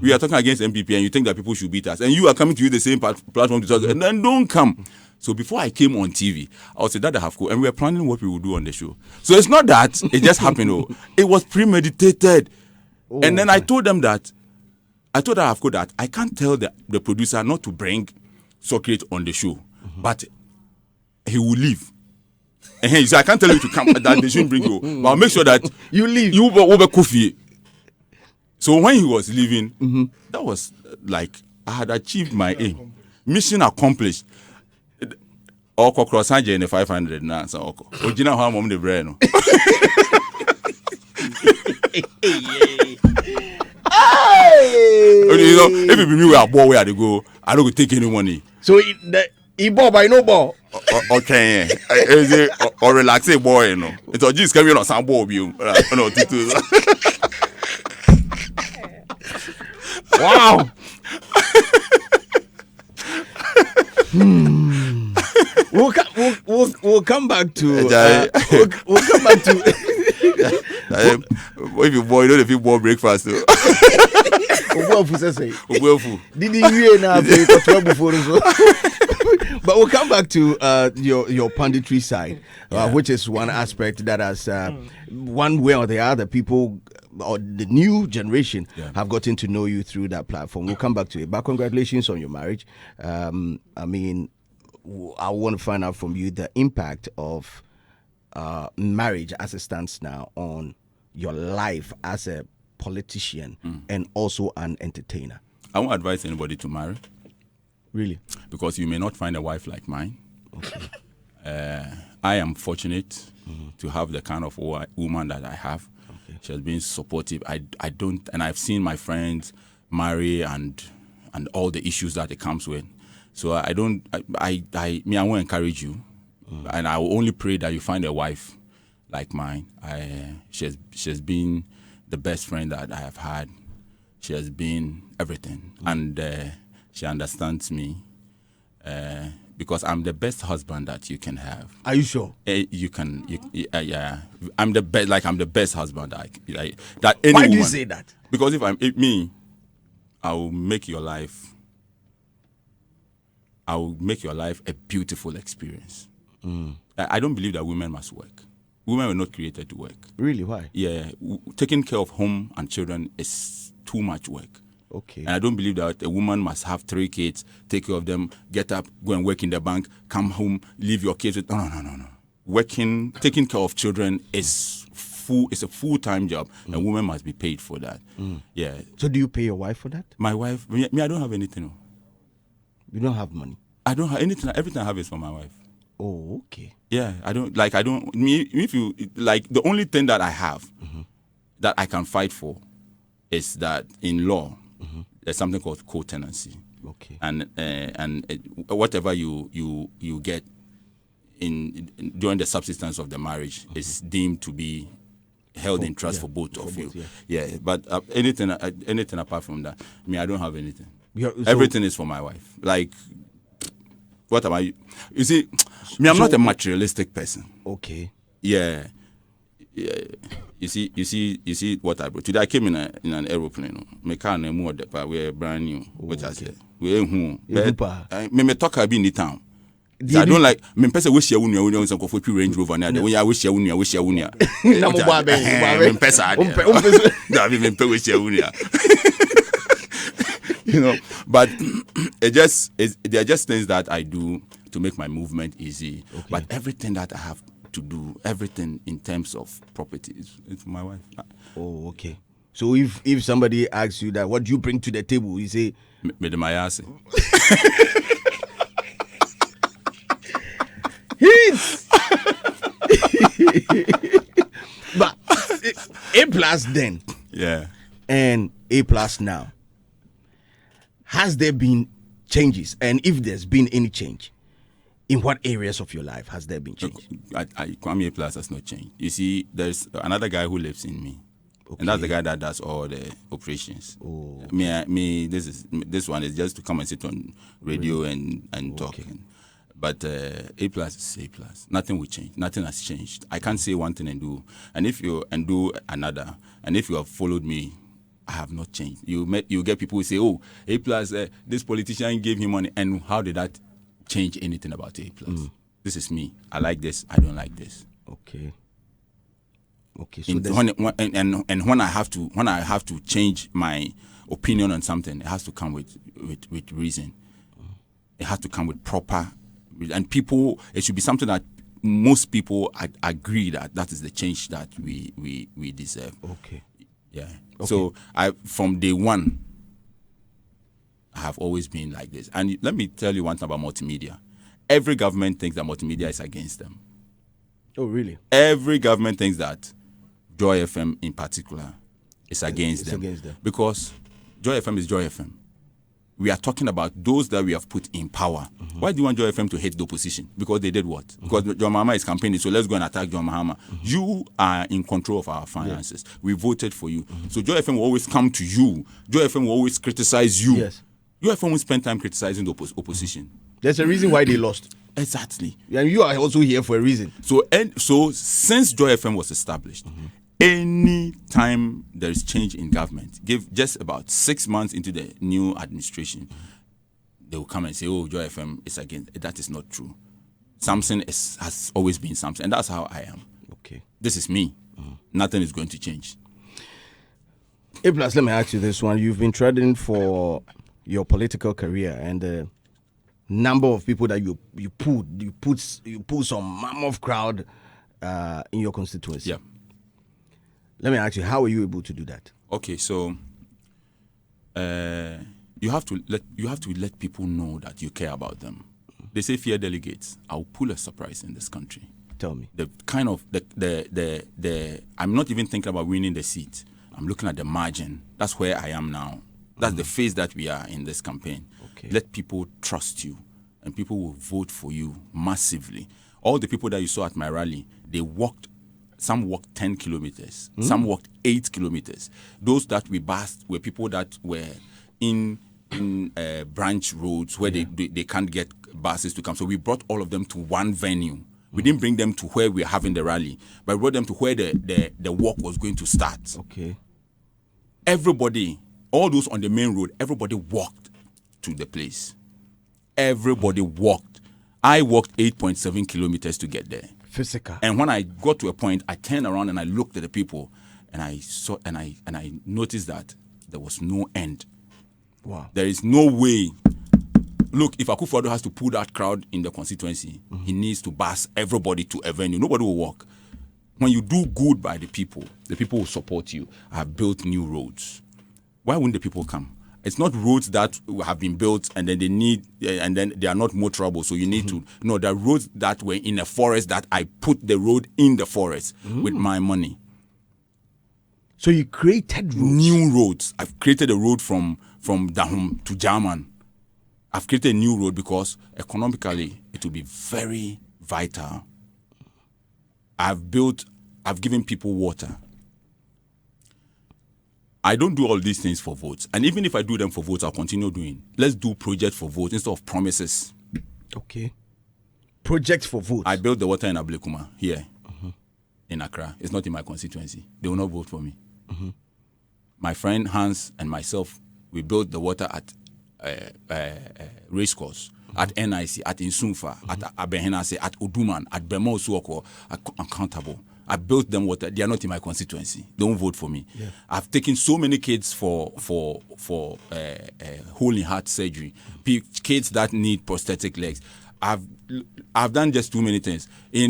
We are talking against MPP, and you think that people should beat us. And you are coming to use the same platform to talk, and then don't come. So before I came on TV, I was that I have and we were planning what we would do on the show. So it's not that it just happened. It was premeditated. And then I told them that, that I can't tell the producer not to bring Socrates on the show, but he will leave. And he said, I can't tell you to come, that they shouldn't bring you, but I'll make sure that you leave. You will be Kofi. So when he was leaving, that was like I had achieved my aim. Mission accomplished. Oko cross hand in the 500 now. So Oko. Ojina how mom the brain. You know, if it be me we are ball where they go, I don't go take any money. So he ball by no ball. Okay, or relax a boy, you know. It's all just coming on some ball you. No, wow. We'll come back to we'll come back to if you boy don't if you boy breakfast say but we'll come back to your punditry side, which is one aspect that has one way or the other people or the new generation have gotten to know you through that platform. We'll come back to it. But congratulations on your marriage. I mean, I want to find out from you the impact of marriage as it stands now on your life as a politician and also an entertainer. I won't advise anybody to marry. Really? Because you may not find a wife like mine. Okay. I am fortunate to have the kind of woman that I have. Okay. She has been supportive. I don't, and I've seen my friends marry and all the issues that it comes with. So I won't encourage you, and I will only pray that you find a wife like mine. She has been the best friend that I have had. She has been everything, and she understands me. because I'm the best husband that you can have. Are you sure? Yeah. I'm the best. Like I'm the best husband that any Why do woman. you say that? Because if I'm me, I will make your life a beautiful experience. I don't believe that women must work. Women were not created to work. Really? Why? Yeah, taking care of home and children is too much work. Okay. And I don't believe that a woman must have 3 kids, take care of them, get up, go and work in the bank, come home, leave your kids with... No. Taking care of children is a full-time job, and women must be paid for that. Yeah. So do you pay your wife for that? My wife, I don't have anything. You don't have money? I don't have anything. Everything I have is for my wife. Oh, okay. Yeah, the only thing that I have that I can fight for is that in law, there's something called co-tenancy. Okay. And whatever you get during the subsistence of the marriage is deemed to be held in trust for both of you. Yeah, but anything apart from that, I don't have anything. Everything is for my wife. Like, what am I? You see, I'm not a materialistic person. Okay. Yeah. You see what I brought. Today I came in an aeroplane. My car no more, but we're brand new. Which I said, we're home. Me talk about in the town. So I don't like. Me person wish you unia some coffee Range Rover. When I wish you unia. Na mo ba be. Me person. David me person wish you unia. But there are just things that I do to make my movement easy. Okay. But everything that I have to do, everything in terms of property, it's for my wife. Oh, okay. So if somebody asks you that, what do you bring to the table? You say, "Mayase." Hitz. But A+ then. Yeah. And A+ now. Has there been changes? And if there's been any change, in what areas of your life has there been change? Kwame A+ has not changed. You see, there's another guy who lives in me. Okay. And that's the guy that does all the operations. Oh. This one is just to come and sit on radio and talk. Okay. But A+ is A+. Nothing will change. Nothing has changed. I can't say one thing and do another. And if you have followed me, I have not changed. You get people who say, "Oh, A+, this politician gave him money," and how did that change anything about A+? This is me. I like this. I don't like this. Okay. So when I have to change my opinion on something, it has to come with reason. It has to come with proper, and people. It should be something that most people agree that is the change that we deserve. Okay. Yeah. Okay. So from day one, I have always been like this. And let me tell you one thing about multimedia. Every government thinks that multimedia is against them. Oh, really? Every government thinks that Joy FM in particular is against them. Because Joy FM is Joy FM. We are talking about those that we have put in power. Why do you want Joy FM to hate the opposition? Because they did what? Because John Mahama is campaigning, so let's go and attack John Mahama. You are in control of our finances. We voted for you. So Joy FM will always come to you. Joy FM will always criticize you. Yes. Joy FM will spend time criticizing the opposition. There's a reason why they lost. Exactly. And you are also here for a reason. So since Joy FM was established, any time there is change in government, give just about 6 months into the new administration, they will come and say, "Oh, Joy FM is against." That is not true. Something has always been something, and that's how I am. Okay. This is me. Nothing is going to change. A+, let me ask you this one. You've been trading for your political career, and the number of people that you pull some mammoth crowd in your constituency. Yeah. Let me ask you, how are you able to do that? Okay, so you have to let people know that you care about them. They say fear delegates. I'll pull a surprise in this country. Tell me. I'm not even thinking about winning the seat. I'm looking at the margin. That's where I am now. That's the phase that we are in this campaign. Okay. Let people trust you, and people will vote for you massively. All the people that you saw at my rally, they walked. Some walked 10 kilometers. Some walked 8 kilometers. Those that we basked were people that were in branch roads where they can't get buses to come. So we brought all of them to one venue. We didn't bring them to where we were having the rally, but we brought them to where the walk was going to start. Okay. Everybody, all those on the main road, everybody walked to the place. Everybody walked. I walked 8.7 kilometers to get there. Physical. And when I got to a point, I turned around and I looked at the people, and I saw and I noticed that there was no end. Wow. There is no way. Look, if Akufo-Addo has to pull that crowd in the constituency, he needs to bus everybody to a venue. Nobody will walk. When you do good by the people will support you. I have built new roads. Why wouldn't the people come? It's not roads that have been built and then they are not motorable. So you need to. No, there are roads that were in a forest that I put the road in the forest with my money. So you created roads. New roads. I've created a road from Dahom to German. I've created a new road because economically it will be very vital. I've given people water. I don't do all these things for votes. And even if I do them for votes, I'll continue doing. Let's do projects for votes instead of promises. Okay. Projects for votes. I built the water in Ablekuma here in Accra. It's not in my constituency. They will not vote for me. My friend Hans and myself, we built the water at Racecourse, at NIC, at Insumfa, at Abehenase, at Uduman, at Bemo Suoko, at Accountable. I built them water. They are not in my constituency. Don't vote for me. Yeah. I've taken so many kids for whole in heart surgery. Kids that need prosthetic legs. I've done just too many things. At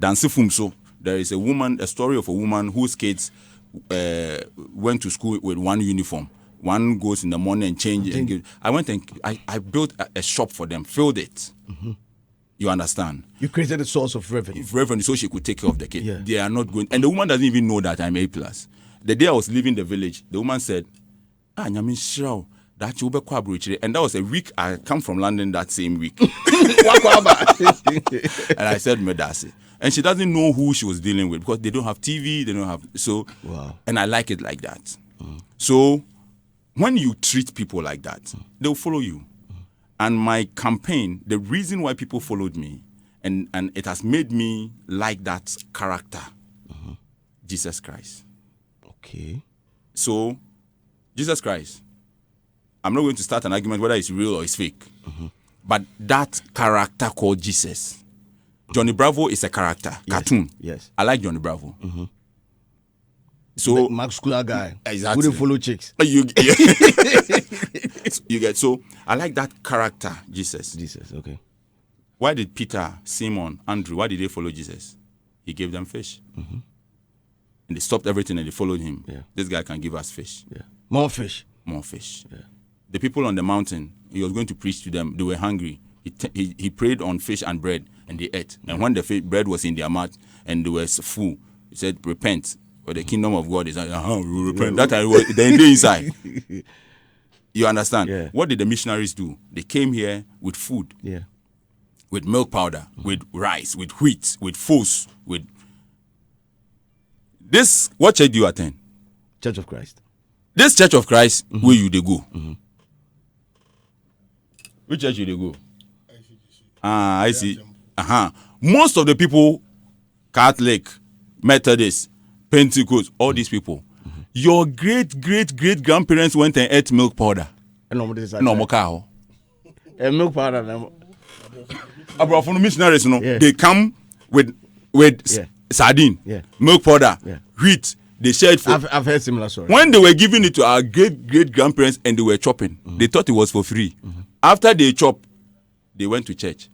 Dansifumso, there is a story of a woman whose kids went to school with one uniform. One goes in the morning and changes. I went and I built a shop for them, filled it. You understand? You created a source of revenue. So she could take care of the kid. Yeah. They are not going. And the woman doesn't even know that I'm A+. The day I was leaving the village, the woman said, Nyamin Shrow, that you be Kwabruchire. And that was a week. I come from London that same week. And I said, Medasi. And she doesn't know who she was dealing with because they don't have TV, they don't have. So, wow. And I like it like that. So, when you treat people like that, they'll follow you. And my campaign, the reason why people followed me, and it has made me like that character, Jesus Christ. Okay. So, Jesus Christ, I'm not going to start an argument whether it's real or it's fake. But that character called Jesus, Johnny Bravo is a character, cartoon. Yes. I like Johnny Bravo. So the muscular guy. Exactly. Wouldn't follow chicks. You get. So I like that character, Jesus. Jesus, okay. Why did Peter, Simon, Andrew, why did they follow Jesus? He gave them fish. And they stopped everything and they followed him. Yeah. This guy can give us fish. Yeah. More fish. More fish. Yeah. The people on the mountain, he was going to preach to them. They were hungry. He prayed on fish and bread and they ate. And when the bread was in their mouth and they were full, he said, repent. For the kingdom of God is like, we repent. That time they inside. You understand? Yeah. What did the missionaries do? They came here with food, with milk powder, with rice, with wheat, with foods, with this. What church do you attend? Church of Christ. This Church of Christ, where you they go? Which church you they go? I see. Most of the people, Catholic, Methodist, Pentecost, all these people, your great grandparents went and ate milk powder. No, milk powder. From the missionaries, they come with sardine, milk powder, wheat. They shared food. I've heard similar stories. When they were giving it to our great grandparents and they were chopping, they thought it was for free. After they chop, they went to church.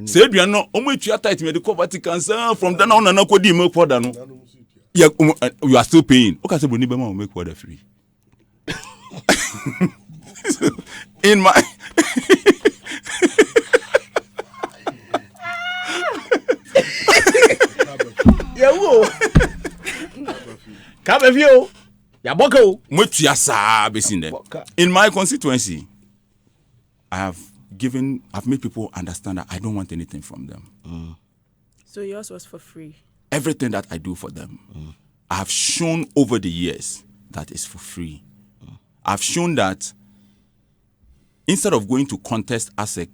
Said we are not almost tight medical cancer from then on and milk powder. No, yeah, you are still paying. Okay, so we need milk powder free. In my in my constituency, I've made people understand that I don't want anything from them. So yours was for free? Everything that I do for them, I have shown over the years that it's for free. I've shown that instead of going to contest as on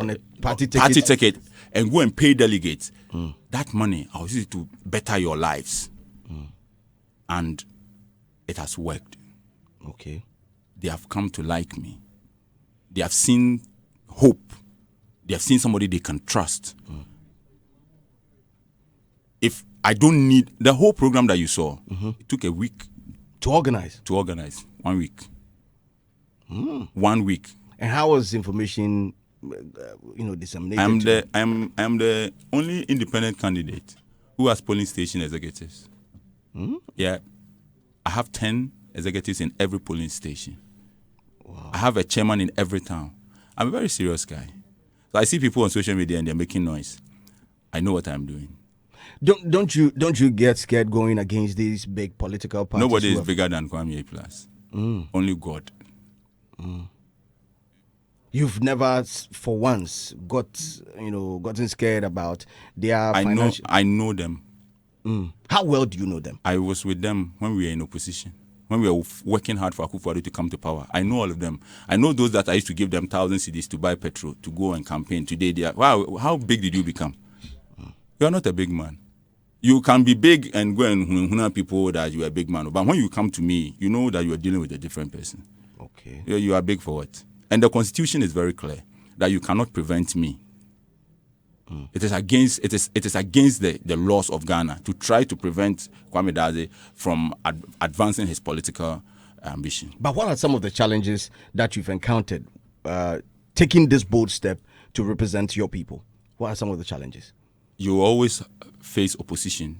a party ticket and go and pay delegates, that money I'll use it to better your lives. And it has worked. Okay. They have come to like me. They have seen hope. They have seen somebody they can trust. If I don't need the whole program that you saw, it took a week to organize. 1 week. 1 week. And how was information, disseminated? I'm the only independent candidate who has polling station executives. Yeah, I have 10 executives in every polling station. Wow. I have a chairman in every town. I'm a very serious guy. So I see people on social media and they're making noise. I know what I'm doing. Don't you get scared going against these big political parties? Nobody is bigger than Kwame A-Plus. Only God. You've never, for once, gotten scared about their financial... I know them. How well do you know them? I was with them when we were in opposition, when we were working hard for Akufo-Addo to come to power. I know all of them. I know those that I used to give them 1,000 cedis to buy petrol, to go and campaign. Today, they are... Wow, how big did you become? You are not a big man. You can be big and go and huna people that you are a big man. But when you come to me, you know that you are dealing with a different person. Okay. You are big for what? And the Constitution is very clear that you cannot prevent me. It is against the laws of Ghana to try to prevent Kwame Dadzie from advancing his political ambition. But what are some of the challenges that you've encountered taking this bold step to represent your people? What are some of the challenges? You always face opposition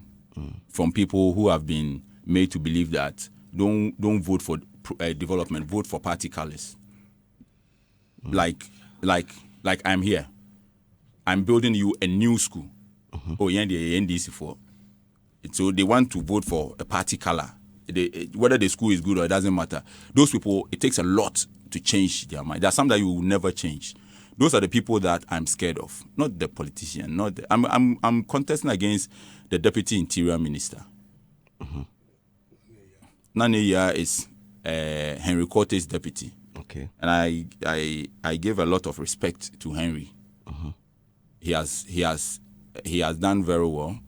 from people who have been made to believe that don't vote for development, vote for party colors. Like I'm here. I'm building you a new school. Oh, yeah, the NDC for. So they want to vote for a party color. Whether the school is good or it doesn't matter. Those people, it takes a lot to change their mind. There are some that you will never change. Those are the people that I'm scared of, not the politician. I'm contesting against the Deputy Interior Minister. Naneya is Henry Corte's deputy. Okay. And I give a lot of respect to Henry. He has done very well.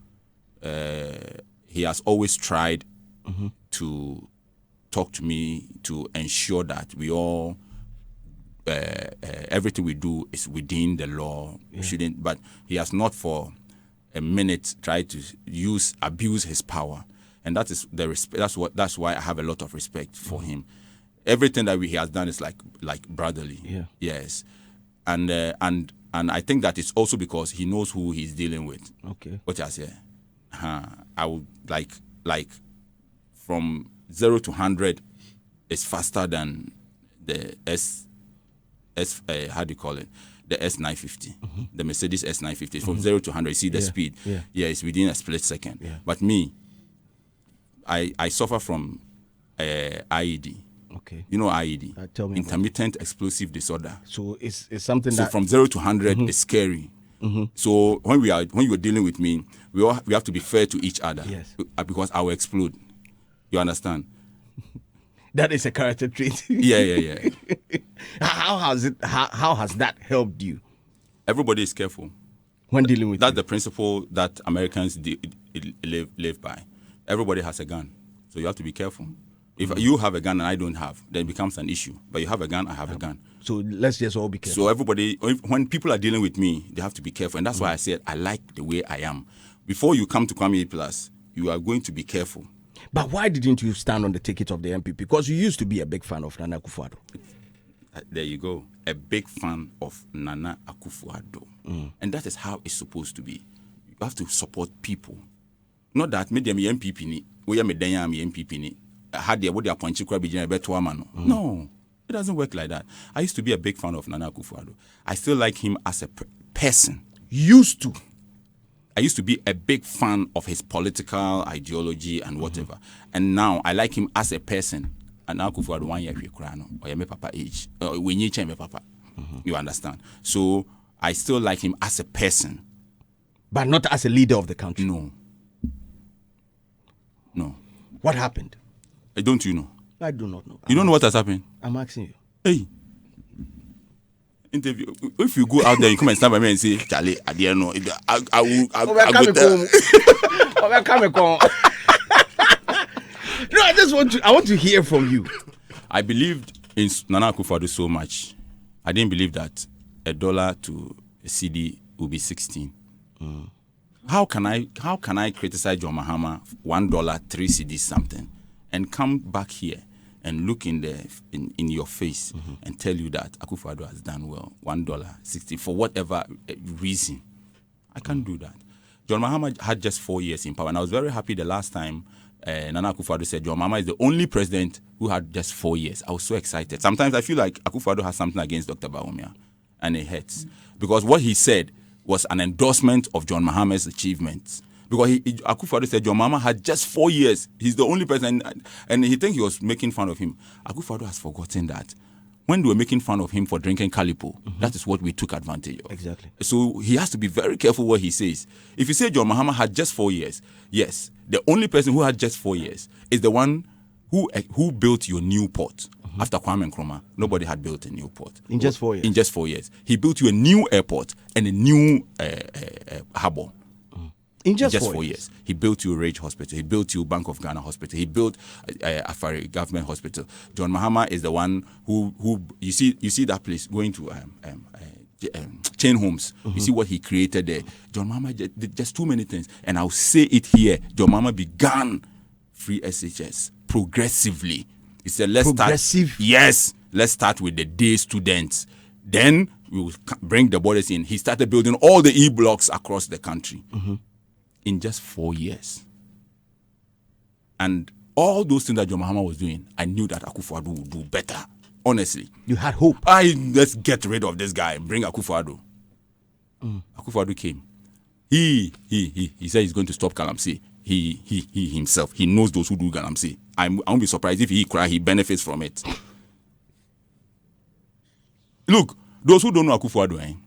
He has always tried to talk to me to ensure that we all everything we do is within the law. Yeah. We shouldn't, but he has not for a minute tried to abuse his power, and that is the respect. That's why I have a lot of respect for him. Everything that he has done is like brotherly. Yeah. Yes, and I think that it's also because he knows who he's dealing with. Okay. What I say, I would like from 0 to 100 is faster than the how do you call it? The S950, the Mercedes S950. From 0 to 100, you see the speed. Yeah, it's within a split second. Yeah. But me, I suffer from IED. Okay. You know IED? Tell me. Intermittent explosive disorder. So it's something so that... from 0 to 100 is scary. So when you are dealing with me, we have to be fair to each other. Yes. Because I will explode. You understand? That is a character trait. Yeah. How has that helped you? Everybody is careful when dealing with that's the principle that Americans live by. Everybody has a gun, so you have to be careful. If you have a gun and I don't have, then it becomes an issue. But you have a gun, I have a gun. So let's just all be careful. So everybody, when people are dealing with me, they have to be careful, and that's why I said I like the way I am. Before you come to Kwame A-Plus, you are going to be careful. But why didn't you stand on the ticket of the MPP? Because you used to be a big fan of Nana Akufo-Addo. There you go. A big fan of Nana Akufo-Addo. And that is how it's supposed to be. You have to support people. Not that me dem MPP ni, we me den am MPP ni. Had the body appoint chikra be general beto amano. No. It doesn't work like that. I used to be a big fan of Nana Akufo-Addo. I still like him as a person. I used to be a big fan of his political ideology and whatever. And now I like him as a person. And now Akufo-Addo 1 year or me papa age. When you change me papa. You understand? So I still like him as a person. But not as a leader of the country. No. What happened? Don't you know? I do not know. You don't know what has happened? I'm asking you. Hey. Interview. If you go out there, you come and stand by me and say, Charlie, I didn't know. I will tell. No, I want to hear from you. I believed in Nana Akufo-Addo so much. I didn't believe that $1 to a CD will be 16. How can I criticize John Mahama $1, 3 CDs something, and come back here and look in your face and tell you that Akufo-Addo has done well, $1, 60 for whatever reason? I can't do that. John Mahama had just 4 years in power, and I was very happy the last time Nana Akufo-Addo said John Mahama is the only president who had just 4 years. I was so excited. Sometimes I feel like Akufo-Addo has something against Dr. Bawumia, and it hurts. Because what he said was an endorsement of John Mahama's achievements. Because Akufo-Addo said John Mahama had just 4 years. He's the only president, and he think he was making fun of him. Akufo-Addo has forgotten that when they were making fun of him for drinking Calipo, that is what we took advantage of. Exactly. So he has to be very careful what he says. If you say John Mahama had just 4 years, yes, the only person who had just 4 years is the one who built your new port. After Kwame Nkrumah, nobody had built a new port. In just 4 years? In just 4 years. He built you a new airport and a new harbour. In just 4 years. He built you Rage Hospital. He built you Bank of Ghana Hospital. He built Afari Government Hospital. John Mahama is the one who you see that place going to chain homes. You see what he created there. John Mahama did just too many things. And I'll say it here. John Mahama began free SHS progressively. He said, let's start with the day students. Then we will bring the borders in. He started building all the E-blocks across the country in just 4 years. And all those things that John Mahama was doing, I knew that Akufo-Addo would do better. Honestly. You had hope. Let's get rid of this guy and bring Akufo-Addo. Akufo-Addo came. He said he's going to stop Galamsey. He himself, he knows those who do Galamsey. I won't be surprised if he benefits from it. Look, those who don't know Akufo-Addo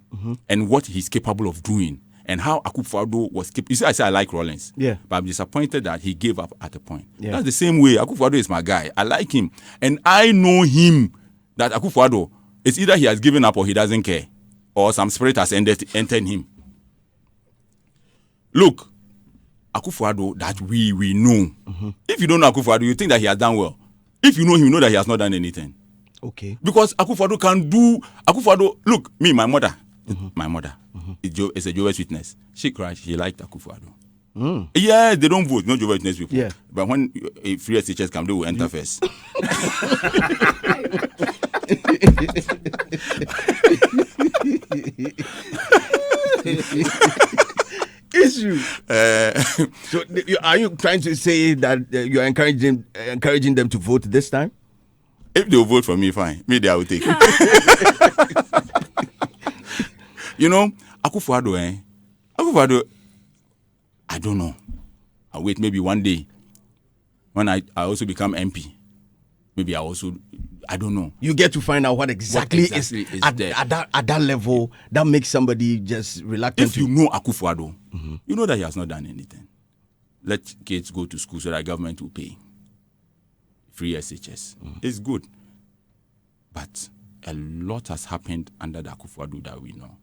and what he's capable of doing and how Akufo-Addo was capable. You see, I say I like Rollins. Yeah. But I'm disappointed that he gave up at a point. Yeah. That's the same way. Akufo-Addo is my guy. I like him. And I know him that Akufo-Addo, it's either he has given up or he doesn't care. Or some spirit has entered him. Look, Akufo-Addo that we know. If you don't know Akufo-Addo, you think that he has done well. If you know him, you know that he has not done anything. Okay. Because Akufo-Addo can do. Akufo-Addo, look, me, my mother is a Jehovah's Witness. She cried. She liked Akufo-Addo. Yeah, they don't vote. No Jehovah's Witness people. Yeah. But when free SHS come, they will enter first. Issue. So, are you trying to say that you are encouraging them to vote this time? If they will vote for me, fine. Maybe I will take it. You know, Akufo-Addo, I don't know. I'll wait maybe one day when I also become MP. Maybe I don't know. You get to find out what exactly is at that level that makes somebody just reluctant. If you know Akufo-Addo, you know that he has not done anything. Let kids go to school so that government will pay. Free SHS. It's good. But a lot has happened under the Akufo-Addo that we know.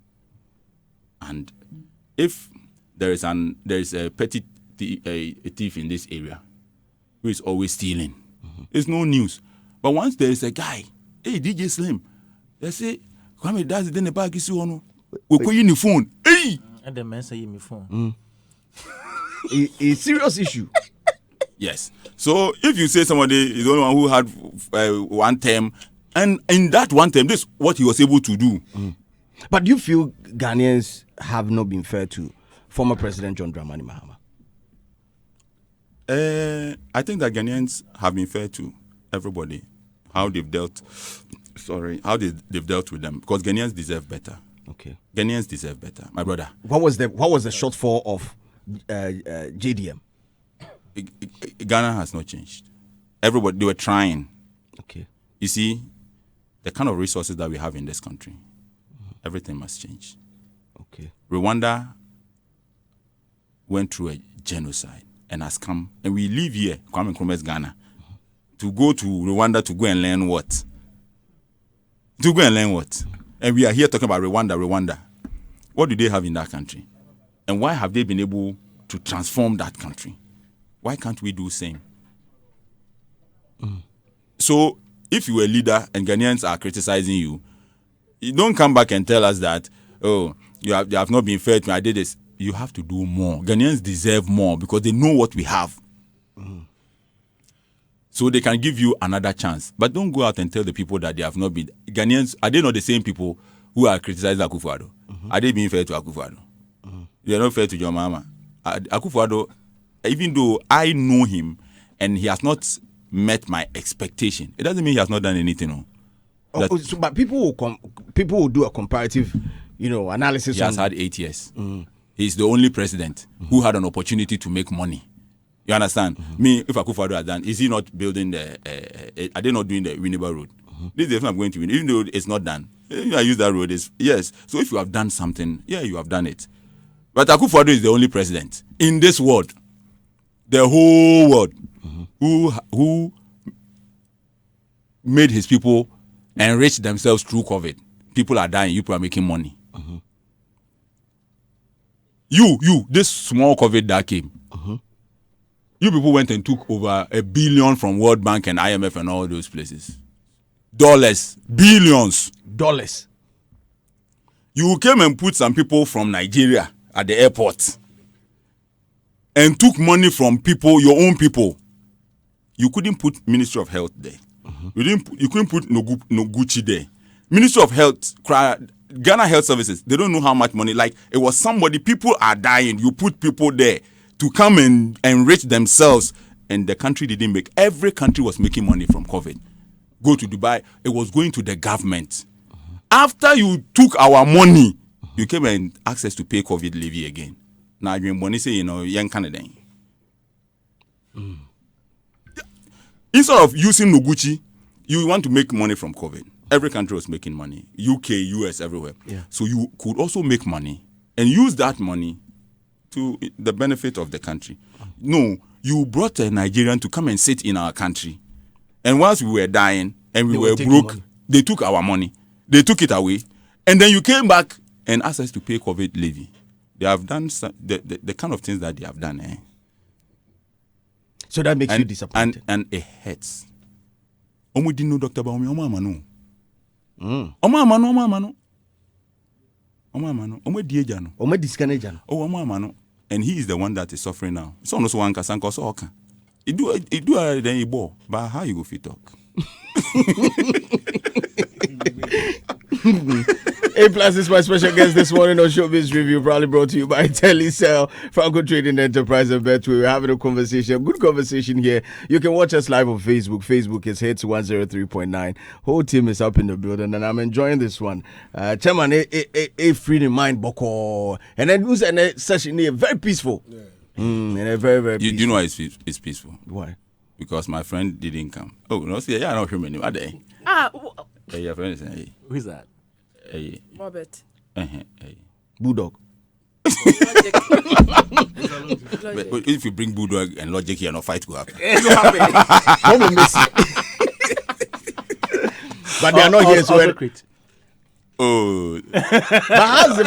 And if there is a petty thief in this area who is always stealing, it's no news. But once there is a guy, hey, DJ Slim, they say, Kwame, that's the bag is on. We call you the phone. Hey! And the man say me phone. A serious issue. Yes. So if you say somebody is the only one who had one term, and in that one term, this is what he was able to do. But do you feel Ghanaians have not been fair to former President John Dramani Mahama? I think that Ghanaians have been fair to everybody. How they've dealt with them, because Ghanaians deserve better. Okay. Ghanaians deserve better, my brother. What was the shortfall of JDM? Ghana has not changed. Everybody, they were trying. Okay. You see, the kind of resources that we have in this country, everything must change. Okay. Rwanda went through a genocide. and has come, and we live here, Kwame Nkrumah's Ghana, to go to Rwanda to go and learn what? To go and learn what? And we are here talking about Rwanda. What do they have in that country? And why have they been able to transform that country? Why can't we do the same? So, if you are a leader and Ghanaians are criticizing you, you don't come back and tell us that, oh, you have not been fair to me, I did this. You have to do more. Ghanaians deserve more because they know what we have. So they can give you another chance. But don't go out and tell the people that they have not been. Ghanaians, are they not the same people who are criticizing Akufo-Addo? Are they being fair to Akufo-Addo? They are not fair to John Mahama. Akufo-Addo, even though I know him and he has not met my expectation, it doesn't mean he has not done anything. But people will do a comparative, analysis. He has had 8 years. He's the only president who had an opportunity to make money. You understand? Me, if Akufo-Addo has done, is he not building are they not doing the Winneba Road? This is not going to win, even though it's not done. I use that road. Yes. So if you have done something, you have done it. But Akufo-Addo is the only president in this world, the whole world, who made his people enrich themselves through COVID. People are dying. People are making money. This small COVID that came. You people went and took over $1 billion from World Bank and IMF and all those places. Dollars, billions. Dollars. You came and put some people from Nigeria at the airport and took money from people, your own people. You couldn't put Ministry of Health there. You couldn't put Noguchi there. Ministry of Health, Ghana Health Services, they don't know how much money. Like, it was somebody, people are dying. You put people there to come and enrich themselves, and the country didn't make. Every country was making money from COVID. Go to Dubai, it was going to the government. After you took our money, you came and asked us to pay COVID levy again. Now you money say, young Canada. Instead of using Noguchi, you want to make money from COVID. Every country was making money. UK, US, everywhere. Yeah. So you could also make money and use that money to the benefit of the country. No, you brought a Nigerian to come and sit in our country. And once we were dying and we were broke, they took our money. They took it away. And then you came back and asked us to pay COVID levy. They have done the kind of things that they have done. So that makes you disappointed. And it hurts. Omo didn't know Dr. Baumi. Omo amano. Omo diejano. Omo diskanejano. Oh, omo amano. And he is the one that is suffering now. So no so one kasanko so oka. He do then he bore. But how you go fit talk? A-Plus is my special guest this morning on Showbiz Review, proudly brought to you by Telecel, Franco Trading Enterprise and Betway. We're having a conversation, good conversation here. You can watch us live on Facebook. Facebook is Hitz 103.9. Whole team is up in the building, and I'm enjoying this one. Chairman, a free in mind, Boko. And then who's in a session here, very peaceful. Yeah. And a very, very peaceful. You know why it's peaceful? Why? Because my friend didn't come. Oh, no, see, I don't remember are they? Hey, your friend is hey. Who is that? Hey. Robert. Hey. Bulldog. But if you bring Bulldog and Logic here, no fight will happen. But they are not here, so oh. But how's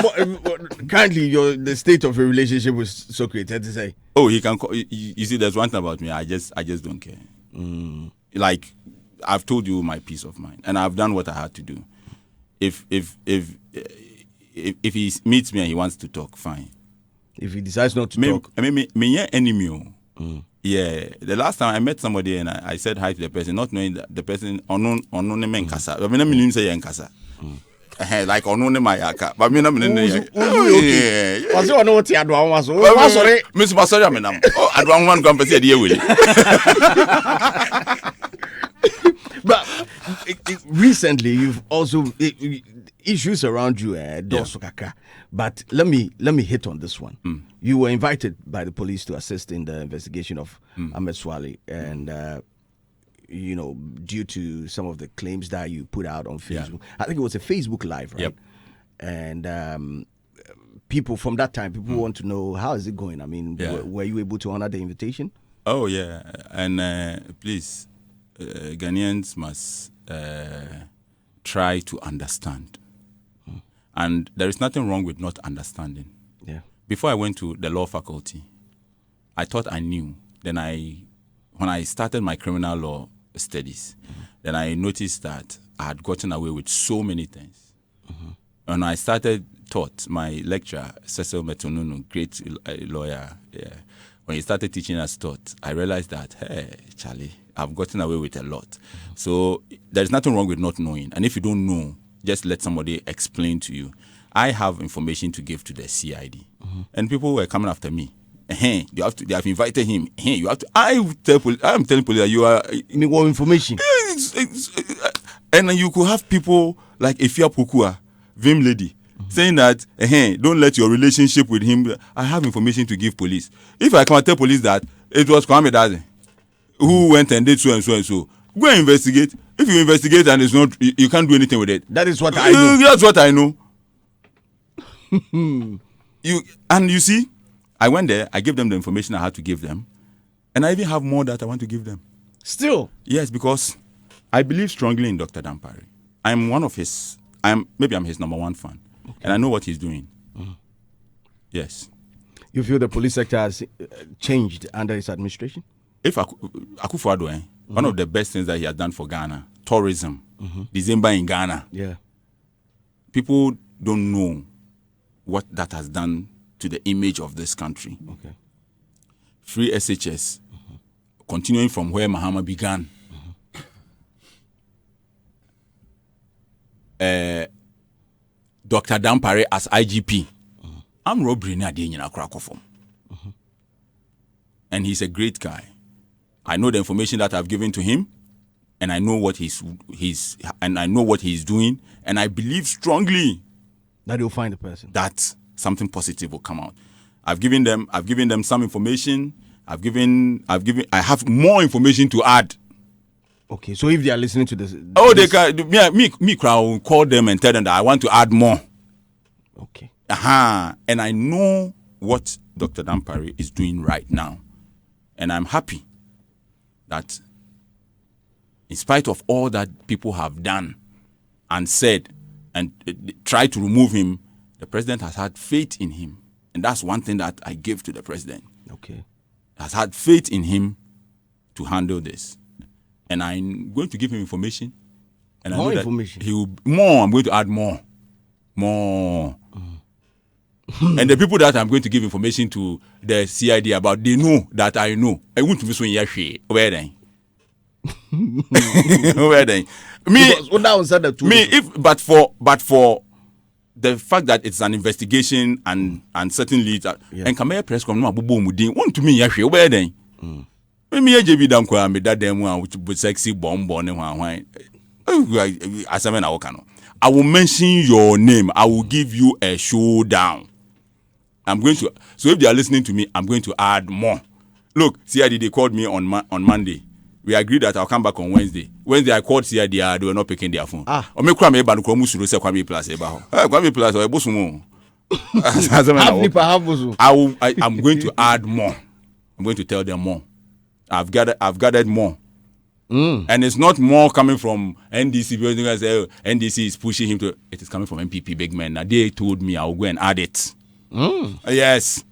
currently the state of your relationship with Socrates? To say? Oh, he can. You see, there's one thing about me. I just don't care. Like, I've told you my peace of mind, and I've done what I had to do. If he meets me and he wants to talk, fine. If he decides not to talk, I mean, me enemy. Yeah, the last time I met somebody and I said hi to the person, not knowing that the person unknown men kasa. I mean, I mean say kasa. Like unknown mayaka, but me na me ne. Yeah. Was you know what you had one so? Sorry, Mr. Pastor, I mean, I don't want to come see the way. But recently, you've also issues around you, Dosukaka. But let me hit on this one. You were invited by the police to assist in the investigation of Ahmed Swale, and due to some of the claims that you put out on Facebook, I think it was a Facebook Live, right? Yep. And people from that time, people want to know, how is it going? I mean, were you able to honor the invitation? Oh, yeah. And please, Ghanaians must try to understand. And there is nothing wrong with not understanding. Yeah. Before I went to the law faculty, I thought I knew. Then when I started my criminal law studies, then I noticed that I had gotten away with so many things. When I taught my lecturer, Cecil Metonunu, great lawyer, when he started teaching us taught, I realized that, hey, Charlie, I've gotten away with a lot. So there's nothing wrong with not knowing. And if you don't know, just let somebody explain to you. I have information to give to the CID. And people were coming after me. They have invited him. You have to. I'm telling police that you are. You need more information. And you could have people like Efia Pokua, Vim Lady, saying that, don't let your relationship with him. I have information to give police. If I can tell police that it was Kwame Dazen who went and did so and so and so, go and investigate. If you investigate and it's not, you can't do anything with it. That is what I know. That's what I know. You see, I went there, I gave them the information I had to give them, and I even have more that I want to give them. Still? Yes, because I believe strongly in Dr. Dampare. I'm his number one fan, and I know what he's doing. Yes. You feel the police sector has changed under his administration? If Akufo-Addo, one of the best things that he has done for Ghana, tourism, December in Ghana. Yeah. People don't know what that has done to the image of this country. Okay. Free SHS, continuing from where Mahama began. Dr. Dampare as IGP. I'm robbery na dey nyina krakofom. And he's a great guy. I know the information that I've given to him, and I know what he's doing, and I believe strongly that he'll find the person. That something positive will come out. I've given them some information. I have more information to add. Okay, so if they are listening to this, they can. Me crowd call them and tell them that I want to add more. Okay. And I know what Dr. Dampare is doing right now, and I'm happy that, in spite of all that people have done and said and tried to remove him, the president has had faith in him, and that's one thing that I give to the president. Okay. Has had faith in him to handle this. And I'm going to give him information. And more I know information? I'm going to add more. And the people that I'm going to give information to the CID about, they know that I know. I want to be so in Yashi. Where then? But for the fact that it's an investigation and certain leads, and Kwame press come no abubo mudin want to me Yashi. Where then? Me JB dam kwa me that them with sexy bomb ne hwan. I will mention your name. I will give you a showdown. So if they are listening to me, I'm going to add more. Look, CID, they called me on Monday. We agreed that I'll come back on Wednesday. Wednesday, I called CID, they were not picking their phone. Or me Kwame Kwame A-Plus. Kwame A-Plus, I'm going to add more. I'm going to tell them more. I've gathered more. And it's not more coming from NDC because you guys say NDC is pushing him to. It is coming from MPP big men. Now they told me I will go and add it. Yes.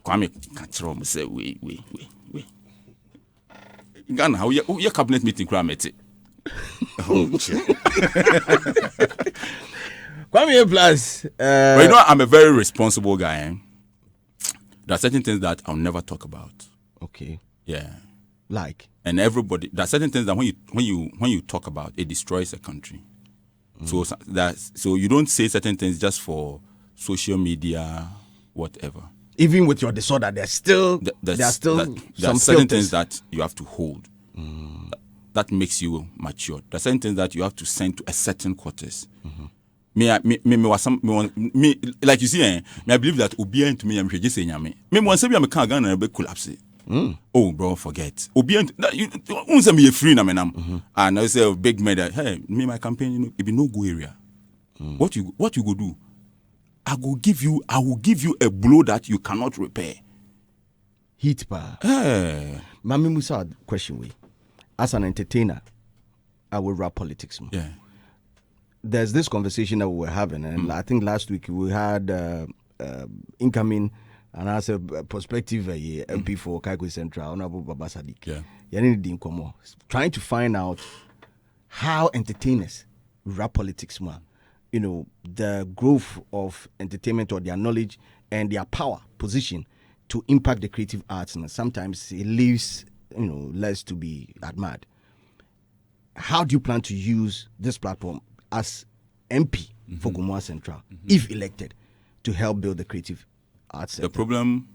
Kwame can't say we. Ghana, how your cabinet meeting Kwame? Kwame A-Plus. But you know, I'm a very responsible guy. There are certain things that I'll never talk about. Okay. Yeah. Like. And everybody, there are certain things that when you talk about, it destroys a country. So you don't say certain things just for social media, whatever. Even with your disorder, there are still some certain things that you have to hold. That makes you mature. There are certain things that you have to send to a certain quarters. Like you see, I believe that Obian to me, I'm just saying, me once I'm Ghana and collapse. Oh, bro, forget. Obian, you won't be a free na menam. And I say, big man, hey, me my campaign, it be no go area. What you go do? I will give you a blow that you cannot repair. Heat pa. Mami Musa question we. As an entertainer, I will rap politics. Yeah. There's this conversation that we were having, and I think last week we had incoming and as a prospective MP for Kaikwe Central, Honorable Baba Sadiq. Yeah. Trying to find out how entertainers rap politics, man. You know, the growth of entertainment or their knowledge and their power position to impact the creative arts, and sometimes it leaves, you know, less to be admired. How do you plan to use this platform as MP for Gomoa Central, if elected, to help build the creative arts sector? The problem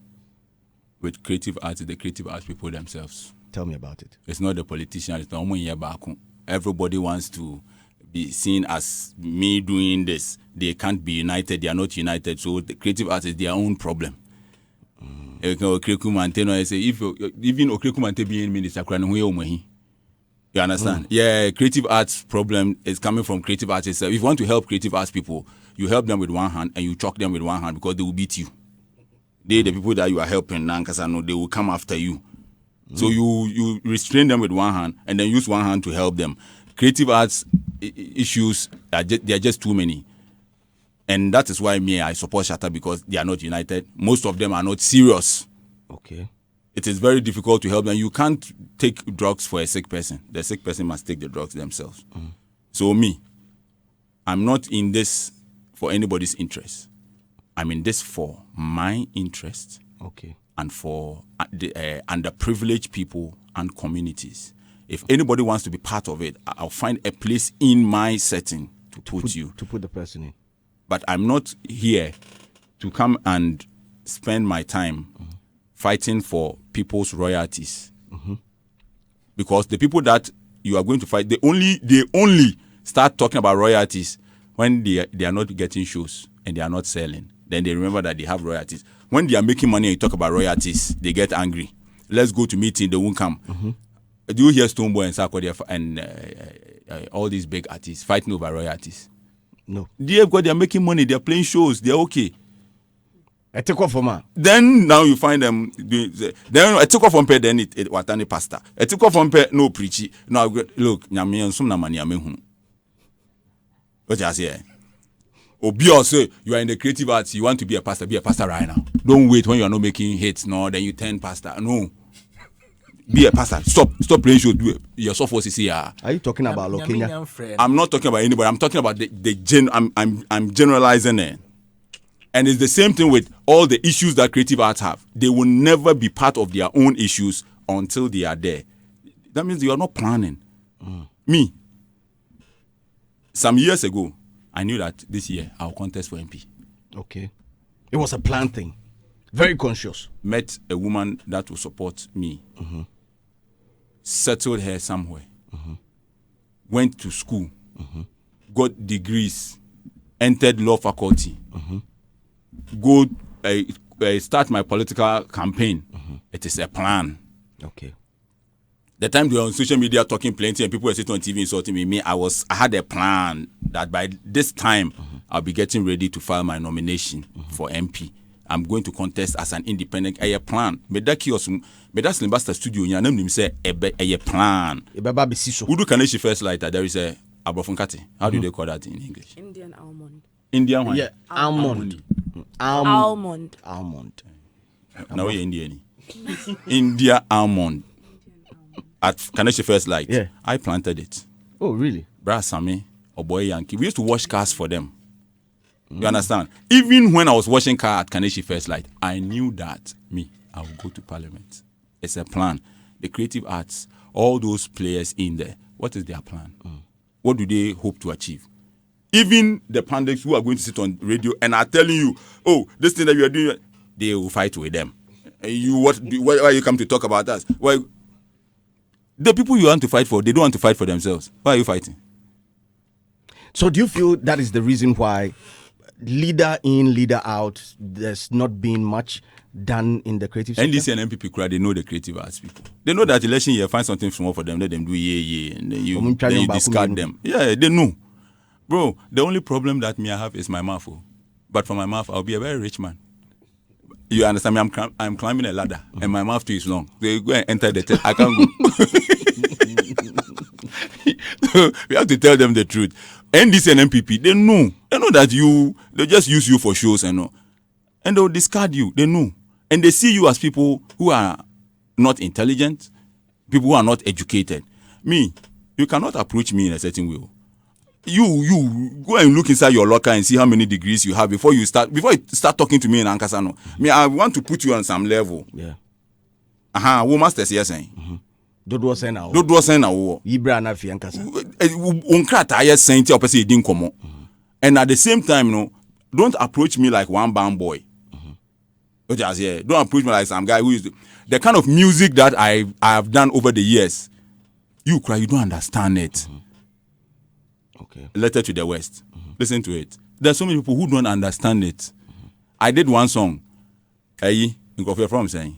with creative arts is the creative arts people themselves. Tell me about it. It's not the politician. It's not everybody wants to be seen as me doing this. They can't be united. They are not united. So the creative arts is their own problem. If even Okrekumante being minister, you understand? Yeah, creative arts problem is coming from creative arts itself. If you want to help creative arts people, you help them with one hand and you choke them with one hand because they will beat you. The people that you are helping, they will come after you. So you restrain them with one hand and then use one hand to help them. Creative arts issues, they are just too many. And that is why I support Shatta, because they are not united. Most of them are not serious. Okay. It is very difficult to help them. You can't take drugs for a sick person. The sick person must take the drugs themselves. So I'm not in this for anybody's interest. I'm in this for my interest. Okay. And for the underprivileged people and communities. If anybody wants to be part of it, I'll find a place in my setting to put the person in. But I'm not here to come and spend my time fighting for people's royalties. Because the people that you are going to fight, they only start talking about royalties when they are not getting shows and they are not selling. Then they remember that they have royalties. When they are making money and you talk about royalties, they get angry. Let's go to meeting, they won't come. Do you hear Stoneboy and Sarkodie and all these big artists fighting over royalties? No. They are making money, they're playing shows, they're okay. I take off from her. Then now you find them doing. Then I took off from pay. Then it watani pastor. I took off from pay. No preachy. No look. Nyame some na mani ame. What you say? Obi also you are in the creative arts. You want to be a pastor. Be a pastor right now. Don't wait when you are not making hits. No, then you turn pastor. No. Be a pastor. Stop playing show. Do it. Your software is here. Are you talking about Lokenya? I'm not talking about anybody. I'm talking about I'm generalizing it. And it's the same thing with all the issues that creative arts have. They will never be part of their own issues until they are there. That means you are not planning. Me, some years ago, I knew that this year I'll contest for MP. Okay. It was a planned thing. Very conscious. Met a woman that will support me. Settled her somewhere. Went to school. Got degrees. Entered law faculty. Go start my political campaign. It is a plan. Okay. The time they were on social media talking plenty and people were sitting on TV insulting me, I had a plan that by this time I'll be getting ready to file my nomination for MP. I'm going to contest as an independent. A plan. Me da kiosk, me da Slimbasta studio. You know him say a plan. Udu Kaneshi first lighter. There is a abrofunkati. How do they call that in English? Indian almond. Indian one. Yeah, almond. Almond. Now we're Indian. India almond. At Kaneshi First Light. Yeah. I planted it. Oh, really? Bra Sami or Boy Yankee. We used to wash cars for them. You understand? Even when I was washing car at Kaneshi First Light, I knew that I will go to Parliament. It's a plan. The creative arts, all those players in there, what is their plan? What do they hope to achieve? Even the pundits who are going to sit on radio and are telling you, oh, this thing that you are doing, they will fight with them. Why you come to talk about us? Why? The people you want to fight for, they don't want to fight for themselves. Why are you fighting? So do you feel that is the reason why leader in, leader out, there's not been much done in the creative sector? NDC and MPP, they know the creative arts people. They know that election year, find something small for them, let them do and then you discard them. Yeah, they know. Bro, the only problem that I have is my mouth. but from my mouth, I'll be a very rich man. You understand me? I'm climbing a ladder, and my mouth too is long. So you go and enter the tent. I can't go. So we have to tell them the truth. NDC and MPP, they know that they just use you for shows and they'll discard you. They know, and they see you as people who are not intelligent, people who are not educated. Me, you cannot approach me in a certain way. You go and look inside your locker and see how many degrees you have before you start talking to me in Ankasano. Me, I want to put you on some level. Yeah. Wo masters yes saying. Dodo say now. Yibra na fi Ankasa. Unkrata yes saying ti opese edin komo. And at the same time, don't approach me like one band boy. Don't approach me like some guy who is the kind of music that I have done over the years. You don't understand it. Okay. Letter to the West. Listen to it. There's so many people who don't understand it. I did one song. From saying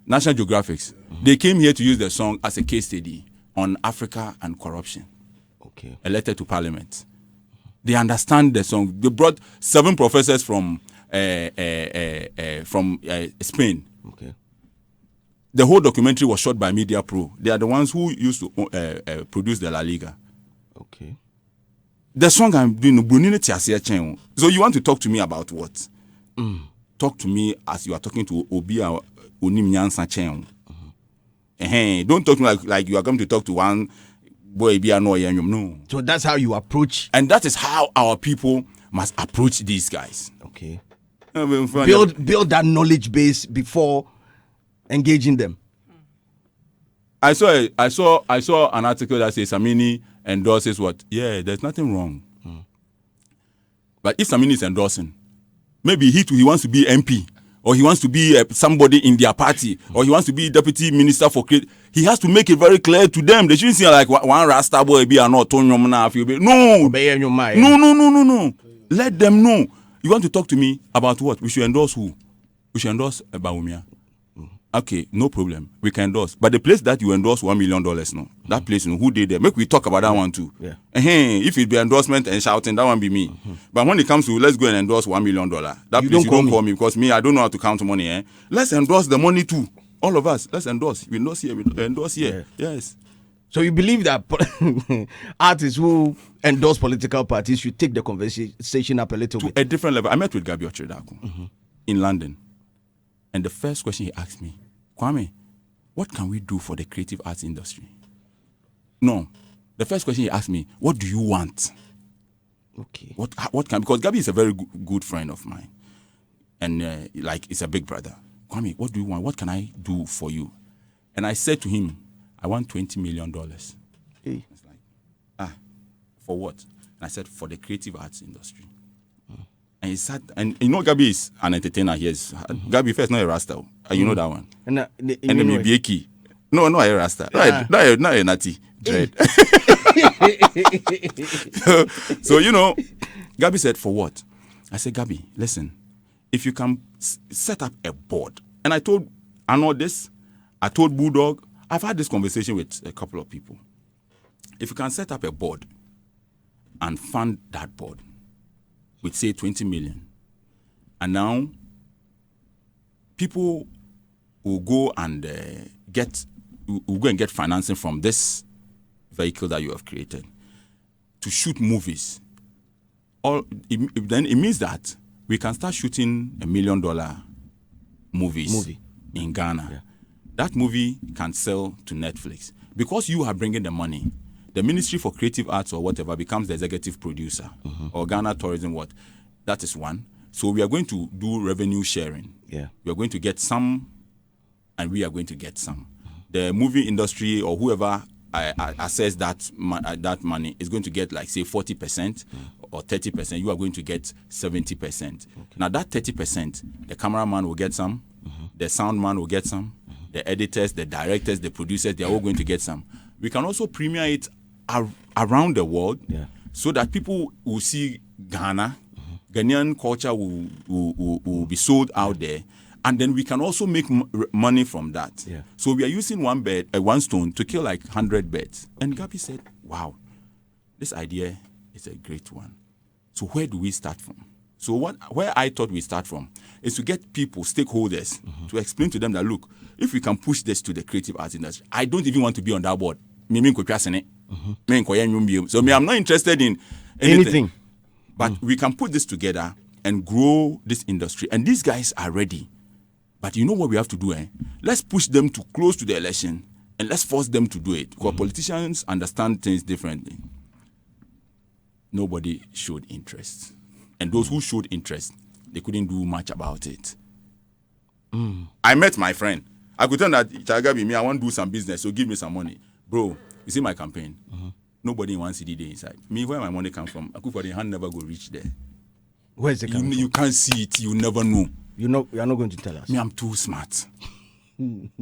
National Geographics. They came here to use the song as a case study on Africa and corruption. Okay. A letter to Parliament. They understand the song. They brought 7 professors from Spain. Okay. The whole documentary was shot by Media Pro. They are the ones who used to produce the La Liga. Okay. The song I'm doing, so you want to talk to me about what? Talk to me as you are talking to Obia Onimnyansa Chen. Don't talk to me like you are going to talk to one boy. No. So that's how you approach. And that is how our people must approach these guys. Okay. Build that knowledge base before engaging them. I saw an article that says Samini endorses what? Yeah, there's nothing wrong. But if Samini is endorsing, maybe he wants to be MP, or he wants to be somebody in their party, or he wants to be deputy minister for create. He has to make it very clear to them. They shouldn't see like one Rasta boy be or not. No. Let them know. You want to talk to me about what? We should endorse who? We should endorse Bawumia. Okay, no problem. We can endorse. But the place that you endorse $1 million, no. That place, who did that? Make we talk about that one too. Yeah. If it be endorsement and shouting, that one be me. But when it comes to let's go and endorse $1 million, that place you don't call me because me, I don't know how to count money. Let's endorse the money too. All of us, let's endorse. We endorse here, we endorse here. Yeah. Yes. So you believe that artists who endorse political parties should take the conversation up a little bit? To a different level. I met with Gabi Ochredako in London. And the first question he asked me, Kwame, what can we do for the creative arts industry? No. The first question he asked me, what do you want? Okay. Because Gabi is a very good friend of mine. And it's a big brother. Kwame, what do you want? What can I do for you? And I said to him, I want $20 million. Hey. It's like, for what? And I said, for the creative arts industry. And he sat, and Gabi is an entertainer. Yes, Gabi first, not a Rasta. You know that one. And then maybe a key. No, not a Rasta. Not a natty. Dread. So Gabi said, for what? I said, Gabi, listen, if you can set up a board, and I told this, I told Bulldog, I've had this conversation with a couple of people. If you can set up a board and fund that board with say 20 million, and now people will go and get financing from this vehicle that you have created to shoot movies. Then it means that we can start shooting $1 million movies in Ghana. Yeah. That movie can sell to Netflix because you are bringing the money. The Ministry for Creative Arts or whatever becomes the executive producer, or Ghana Tourism. That is one. So we are going to do revenue sharing. Yeah, we are going to get some, and we are going to get some. The movie industry or whoever assess that money is going to get like say 40% or 30%. You are going to get 70%. Okay. Now that 30%, the cameraman will get some, the sound man will get some, the editors, the directors, the producers, they are all going to get some. We can also premiere it around the world, so that people will see Ghana, Ghanaian culture will be sold out there, and then we can also make money from that. Yeah. So we are using one stone to kill like 100 birds. And Gabi said, "Wow, this idea is a great one. So where do we start from?" So where I thought we start from is to get people, stakeholders, to explain to them that, look, if we can push this to the creative arts industry, I don't even want to be on that board. So I'm not interested in anything. But we can put this together and grow this industry. And these guys are ready. But you know what we have to do? Let's push them to close to the election and let's force them to do it. Because politicians understand things differently. Nobody showed interest. And those who showed interest, they couldn't do much about it. I met my friend. I could tell that, Chagabi, me, I want to do some business, so give me some money. Bro, you see my campaign? Nobody in one city there inside. Me, where my money come from, Akufo-Addo hand never go reach there. Where is it coming from? You can't see it. You never know. You are not going to tell us. Me, I'm too smart.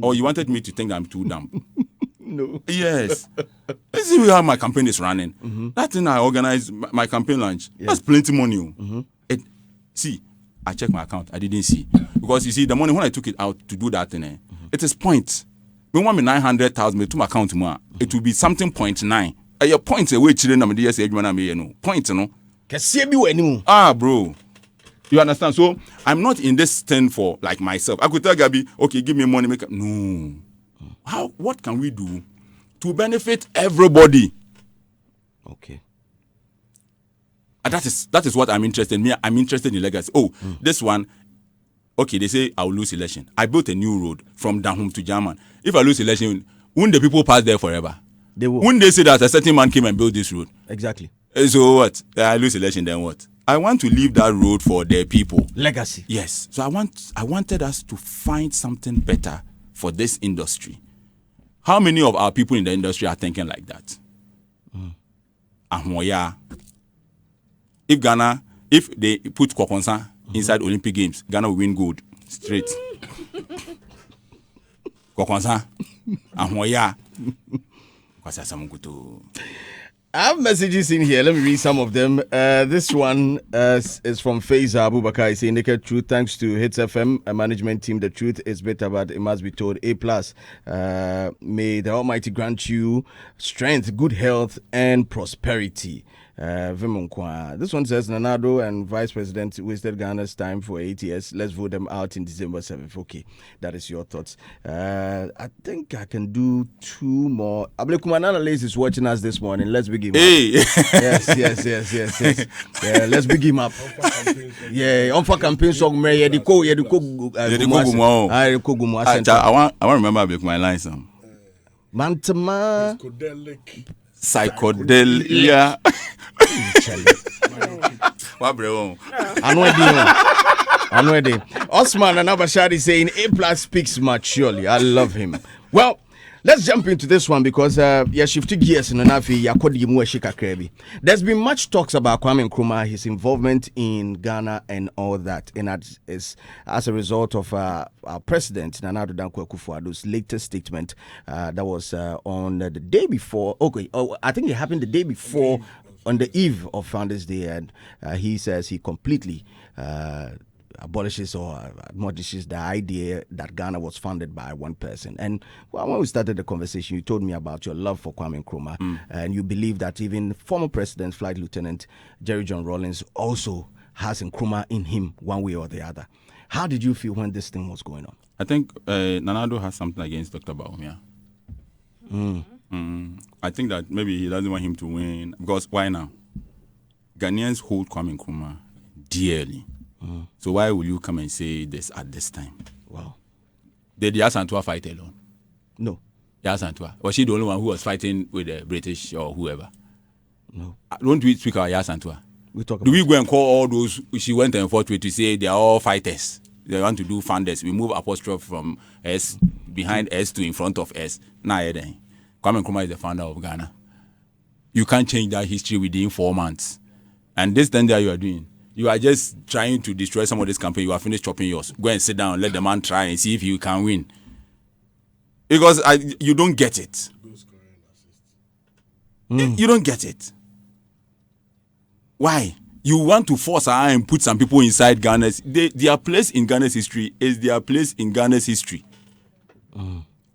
Or you wanted me to think I'm too dumb. No. Yes. Let's see how my campaign is running. That thing I organized, my campaign launch, that's plenty money. See, I checked my account. I didn't see. Because you see, the money, when I took it out to do that thing, it is points. When want me 900,000 to my account, it will be something 0.9. Your points away children, I'm the say, point, no. Bro. You understand? So I'm not in this thing for like myself. I could tell Gabi, okay, give me money, make up. No. What can we do to benefit everybody? Okay. And that is what I'm interested in. Me, I'm interested in legacy. This one, okay, they say I'll lose election. I built a new road from Danhum to German. If I lose election, won't the people pass there forever? They will. Wouldn't they say that a certain man came and built this road? Exactly. So what? I lose election, then what? I want to leave that road for their people. Legacy. Yes. So I wanted us to find something better for this industry. How many of our people in the industry are thinking like that? If they put Kwakonsa inside Olympic Games, Ghana will win gold straight. Kwakonsa, I have messages in here. Let me read some of them. This one is from Faiza Abubakar. He's saying, naked truth, thanks to Hitz FM, a management team. The truth is bitter, but it must be told. A+. May the Almighty grant you strength, good health, and prosperity. This one says, Nanado and Vice President wasted Ghana's time for 8 years. Let's vote them out in December 7th. Okay, that is your thoughts. I think I can do two more. Ablekumana is watching us this morning. Let's big him up. Yes. Yeah, let's big him up. On for campaign song. I want to remember my lines. Mantama. Psychedelia. Osman and Abashadi saying A+ speaks maturely. I love him. Well, let's jump into this one because shifting gears in Nafi. There's been much talks about Kwame Nkrumah, his involvement in Ghana and all that, and that is as a result of our president Nana Addo Akufo-Addo's latest statement that was on the day before. I think it happened the day before, on the eve of Founders Day, and he says he completely abolishes or admonishes the idea that Ghana was founded by one person. And when we started the conversation, you told me about your love for Kwame Nkrumah, and you believe that even former President, Flight Lieutenant Jerry John Rawlings, also has Nkrumah in him one way or the other. How did you feel when this thing was going on? I think Nana Addo has something against Dr. Bawumia. I think that maybe he doesn't want him to win. Because why now? Ghanaians hold Kwame Nkrumah dearly. So why will you come and say this at this time? Wow. Did Yasantua fight alone? No. Yasantua. Was she the only one who was fighting with the British or whoever? No. Don't we speak about Yasantua? Do we go and call all those she went and fought with to say they are all fighters? They want to do funders. We move apostrophe from S behind S to in front of S. Nah, then. Kwame Nkrumah is the founder of Ghana. You can't change that history within 4 months. And this thing that you are doing, you are just trying to destroy some of this campaign. You are finished chopping yours. Go and sit down, let the man try and see if you can win. Because you don't get it. You don't get it. Why? You want to force and put some people inside Ghana's. Their place in Ghana's history is their place in Ghana's history.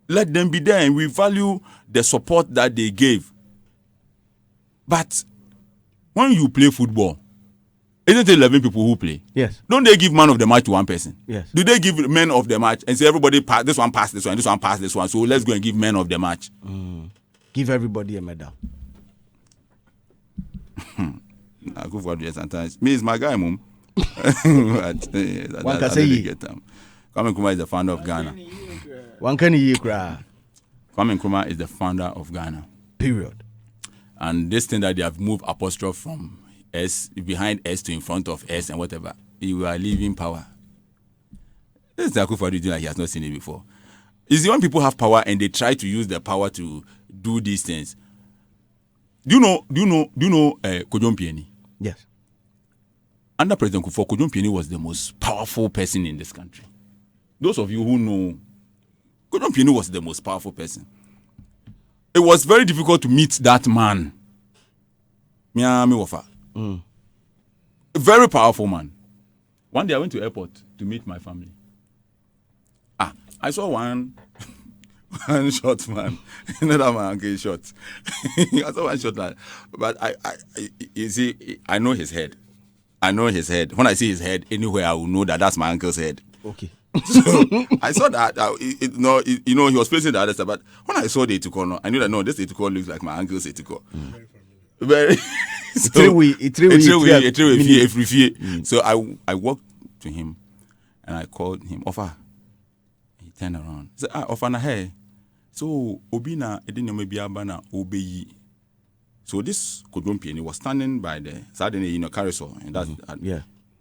Let them be there, and we value the support that they gave. But when you play football, Isn't it 11 people who play? Yes. Don't they give man of the match to one person? Yes. Do they give men of the match and say everybody pass this one, pass this one, this one pass this one? So let's go and give men of the match. Give everybody a medal. Akufo-Addo sometimes. Me is my guy, mum. One can say Kwame Nkrumah is the founder of Ghana. One can hear cry. Kwame Nkrumah is the founder of Ghana. Period. And this thing that they have moved apostrophe from S behind S to in front of S and whatever, you are leaving power. This is Akufo-Addo doing like he has not seen it before. You see, when people have power and they try to use their power to do these things. Do you know John Mahama? Yes. Under President Akufo, John Mahama was the most powerful person in this country. Those of you who know, John Mahama was the most powerful person. It was very difficult to meet that man. A very powerful man. One day I went to airport to meet my family. I saw one short man, another man gave short. I saw one short man, but you see, I know his head. When I see his head anywhere, I will know that that's my uncle's head. Okay. So I saw that. He was facing the other side. But when I saw the Etuko, I knew that no, this Etuko looks like my uncle's Etuko. Very. So I walked to him and I called him. Offer. He turned around. He said, Offer na hey. So Obina edinyo biabana obeyi. So this John Mahama was standing by the suddenly carousel and that's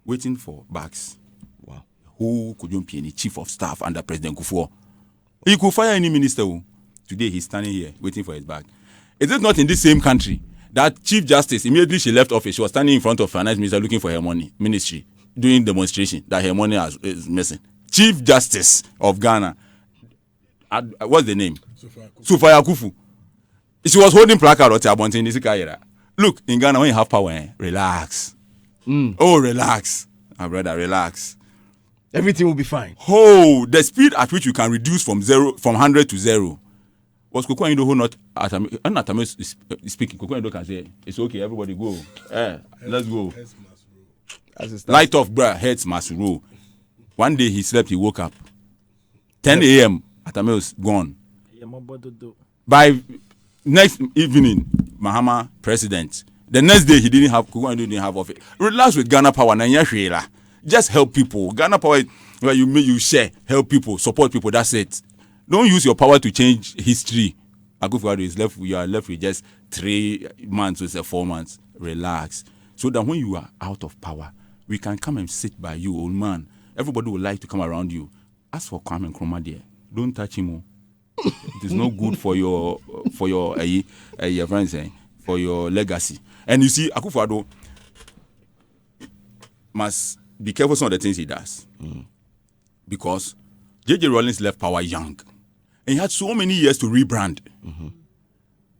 waiting for bags. Wow. Who John Mahama, chief of staff under President Akufo. He could fire any minister. Today he's standing here waiting for his bag. Is it not in this same country that Chief Justice, immediately she left office, she was standing in front of Finance Minister looking for her money, ministry, doing demonstration that her money is missing. Chief Justice of Ghana. What's the name? Sufaya Akufu. She was holding placard or Tabonte in this career. Look, in Ghana, when you have power, relax. Oh, relax. My brother, relax. Everything will be fine. Oh, the speed at which you can reduce from 100 to 0. Was Kwame who not speaking? Kwame can say, it's okay, everybody go. Let's go. Light off, bruh, heads must roll. One day he slept, he woke up. 10 a.m., Atame was gone. By next evening, Mahama president. The next day he didn't have office. Relax with Ghana Power. Just help people. Ghana Power, where you share, help people, support people. That's it. Don't use your power to change history. Akufo-Addo is left. You are left with just 3 months or 4 months. Relax, so that when you are out of power, we can come and sit by you, old man. Everybody would like to come around you. As for Kwame Nkrumah, there, don't touch him. It is not good for your friends, for your legacy. And you see, Akufo-Addo must be careful some of the things he does, because J.J. Rawlings left power young, and he had so many years to rebrand.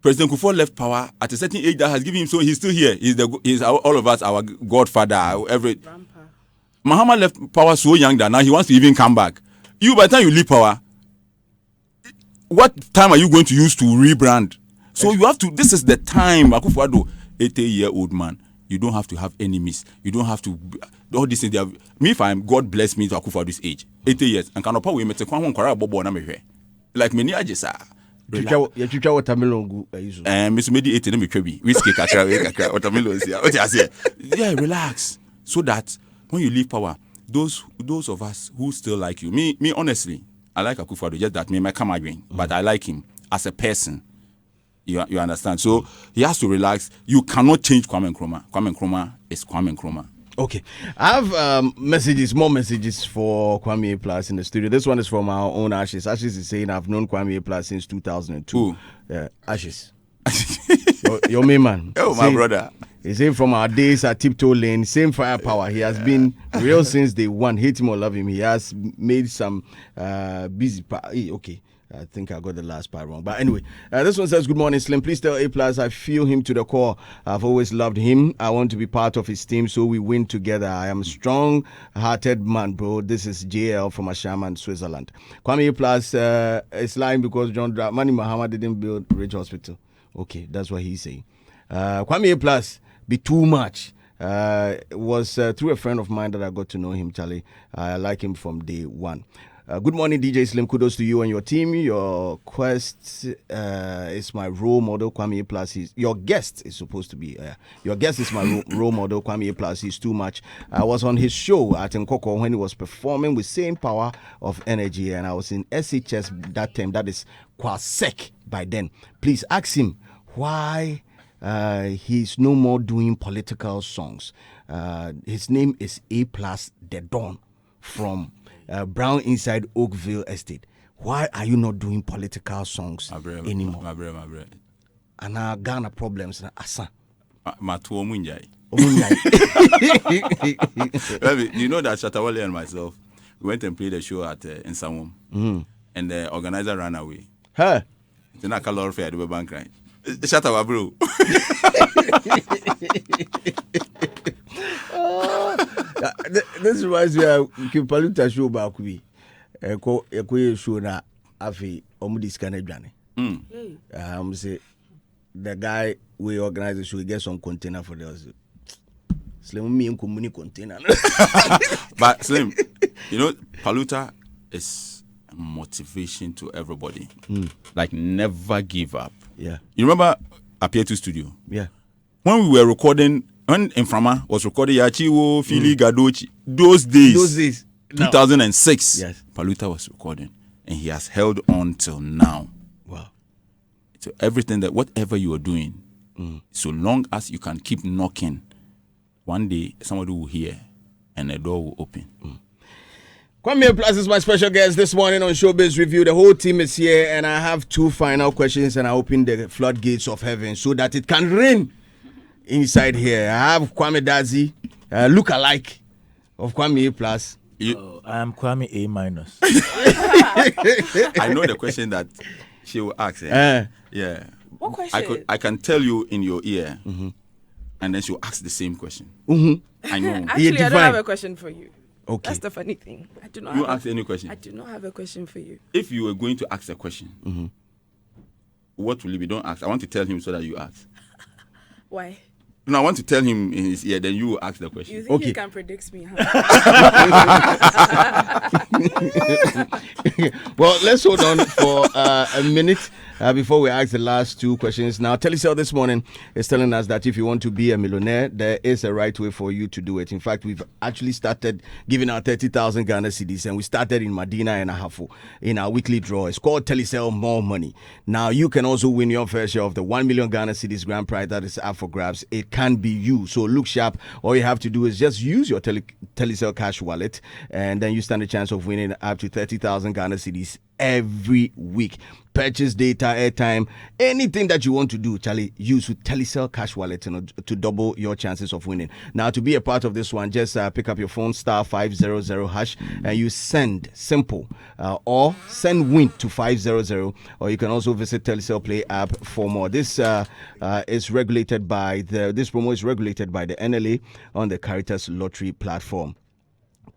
President Akufo left power at a certain age that has given him, so he's still here. He's all of us, our godfather. Mahama left power so young that now he wants to even come back. You, by the time you leave power, what time are you going to use to rebrand? So you have to, this is the time, Akufo-Addo, 80-year-old man. You don't have to have enemies. You don't have to, all these things. Me, if I'm, God bless me to Akufo-Addo's age, 80 years, and cannot power, like many ages are. You try watermelon. Miss Medi 80, let me try whiskey, watermelon. Yeah, relax. So that when you leave power, those of us who still like you, me honestly, I like Akufo-Addo, just that me might come again, but I like him as a person. You understand? So he has to relax. You cannot change Kwame Nkrumah. Kwame Nkrumah is Kwame Nkrumah. Okay. I have more messages for Kwame A-Plus in the studio. This one is from our own Ashes. Ashes is saying, I've known Kwame A-Plus since 2002. Ashes. your main man. Oh, my brother. He's saying from our days at Tiptoe Lane, same firepower. He has been real since day one. Hate him or love him. He has made some busy... Okay. I think I got the last part wrong. But anyway, this one says, good morning, Slim. Please tell A-Plus I feel him to the core. I've always loved him. I want to be part of his team so we win together. I am a strong-hearted man, bro. This is JL from Ashaman, Switzerland. Kwame A-Plus is lying because John Mahama didn't build Ridge Hospital. Okay, that's what he's saying. Kwame A-Plus be too much. It was through a friend of mine that I got to know him, Charlie. I like him from day one. Good morning, DJ Slim. Kudos to you and your team. Your quest is my role model, Kwame A-Plus. Your guest is supposed to be. Your guest is my role model, Kwame A-Plus. He's too much. I was on his show at Nkoko when he was performing with same power of energy, and I was in SHS that time. That is Kwasek by then. Please ask him why he's no more doing political songs. His name is A-Plus The Dawn from Brown inside Oakville Estate. Why are you not doing political songs anymore? My bread. And our Ghana problems asa. You know that Shatawale and myself, we went and played a show at Nsawam, and the organizer ran away. Huh? It's not a lot of fair to be bank right. Shatawa, bro. This reminds me of Kipaluta show back we. Eko show na afi omudi scanner jane. Say the guy we organize the show, he get some container for us. Slim me in container. But Slim, you know, Paluta is a motivation to everybody. Like never give up. Yeah. You remember Apietu Studio? Yeah. When we were recording, when Nkrumah was recording Yachiwo, Fili, Gadochi, those days, 2006, yes. Paluta was recording, and he has held on till now. Wow. So everything that, whatever you are doing, so long as you can keep knocking, one day somebody will hear, and the door will open. Kwame A-Plus is my special guest this morning on Showbiz Review. The whole team is here, and I have two final questions, and I open the floodgates of heaven so that it can rain inside here. I have Kwame Dazi, look-alike of Kwame A-Plus. I am Kwame A-. I know the question that she will ask. Yeah. What question? I can tell you in your ear, and then she will ask the same question. I know. Actually, I don't have a question for you. Okay. That's the funny thing. I do not. You ask any question. I do not have a question for you. If you were going to ask a question, what will it be? Don't ask. I want to tell him so that you ask. Why? No, I want to tell him in his ear, then you will ask the question. You think he can predict me, huh? Well, let's hold on for a minute before we ask the last two questions. Now, Telecel this morning is telling us that if you want to be a millionaire, there is a right way for you to do it. In fact, we've actually started giving out 30,000 Ghana cedis, and we started in Medina and Ahafo in our weekly draw. It's called Telecel More Money. Now, you can also win your fair share of the 1 million Ghana cedis grand prize that is up for grabs. It can be you. So look sharp. All you have to do is just use your Telecel cash wallet, and then you stand a chance of winning up to 30,000 Ghana cedis every week. Purchase data, airtime, anything that you want to do, Charlie, use with Telecel cash wallet to double your chances of winning. Now, to be a part of this one, just pick up your phone, *500#, and you send simple or send win to 500, or you can also visit Telecel Play app for more. This is regulated by this promo is regulated by the NLA on the Caritas Lottery platform.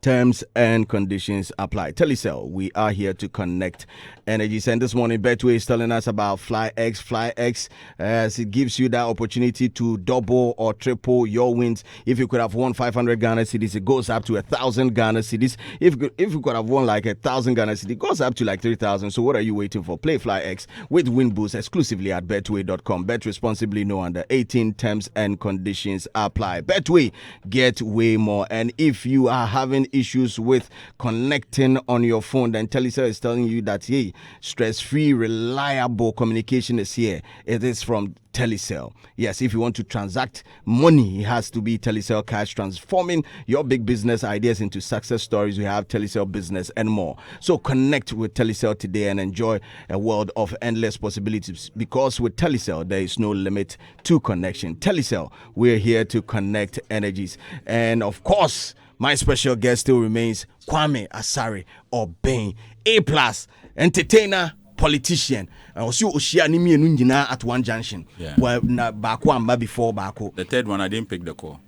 Terms and conditions apply. Telecel, we are here to connect energies. And this morning, Betway is telling us about FlyX. FlyX, as it gives you that opportunity to double or triple your wins. If you could have won 500 Ghana cedis, it goes up to 1,000 Ghana cedis. If you could have won like 1,000 Ghana cedis, it goes up to like 3,000. So what are you waiting for? Play FlyX with win boost exclusively at Betway.com. Bet responsibly, no under 18. Terms and conditions apply. Betway, get way more. And if you are having issues with connecting on your phone, then Telecel is telling you that, hey, stress-free, reliable communication is here. It is from Telecel. Yes, if you want to transact money, it has to be Telecel Cash, transforming your big business ideas into success stories. We have Telecel Business and more. So connect with Telecel today and enjoy a world of endless possibilities, because with Telecel, there is no limit to connection. Telecel, we're here to connect energies. And of course, my special guest still remains Kwame Asare Obeng, A-Plus, entertainer, politician. Also, Oshia ni mienu nyina at one junction. Yeah. Well, na bako amba before bako. The third one, I didn't pick the call.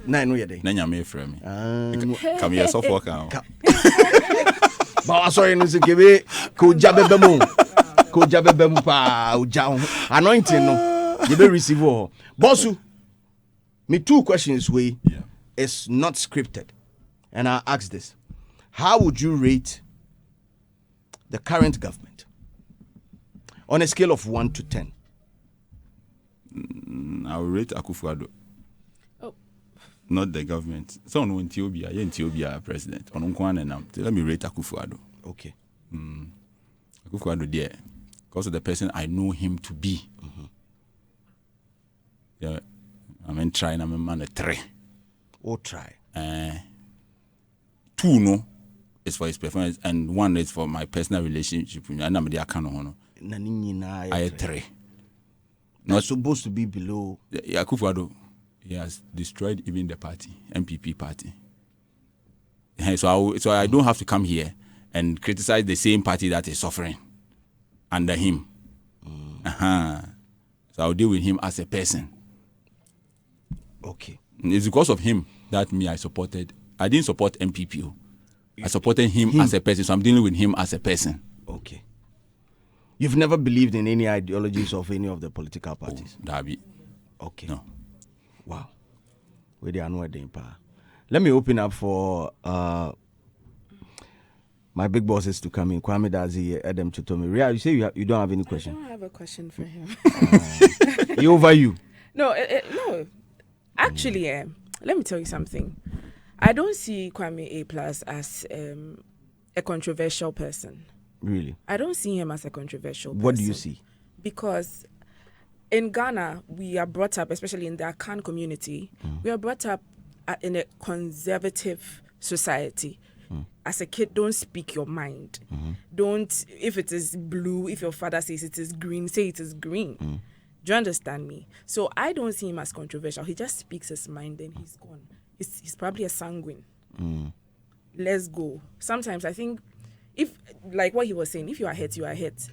Na no yede. Nanya me frame me. Come here, so fuck out. Ba sorry no se kebe ko jabebe mu. Ko jabebe mu pa uja. Anointing no. You be receive. Bossu. Me 2 questions it's not scripted. And I ask this. How would you rate the current government on a scale of 1 to 10? I will rate Akufo-Addo. Oh. Not the government. So on Ethiopia president. Let me rate Akufo-Addo. Okay. Akufo-Addo there. Because of the person I know him to be. Yeah. I'm trying, I'm a man a 3. Oh, try. 2 no is for his performance and 1 is for my personal relationship. And I'm the account. I 3. Not supposed to be below. Akufo-Addo, he has destroyed even the party, MPP party. So I don't have to come here and criticize the same party that is suffering under him. So I'll deal with him as a person. Okay. It's because of him that I didn't support MPP. I supported him as a person, so I'm dealing with him as a person. Okay. You've never believed in any ideologies of any of the political parties? Dabi. Okay. No. Wow. Let me open up for my big bosses to come in. Kwame Dazi, Adam Chutomi. Ria, you say you don't have any question? I don't have a question for him. He over you? No, no. Actually, let me tell you something. I don't see Kwame A-Plus as a controversial person. Really? I don't see him as a controversial person. What do you see? Because in Ghana, we are brought up, especially in the Akan community, we are brought up in a conservative society. As a kid, don't speak your mind. Don't, if it is blue, if your father says it is green, say it is green. Do you understand me? So I don't see him as controversial. He just speaks his mind and he's gone. He's probably a sanguine. Let's go. Sometimes I think, if, like what he was saying, if you are hurt, you are hurt.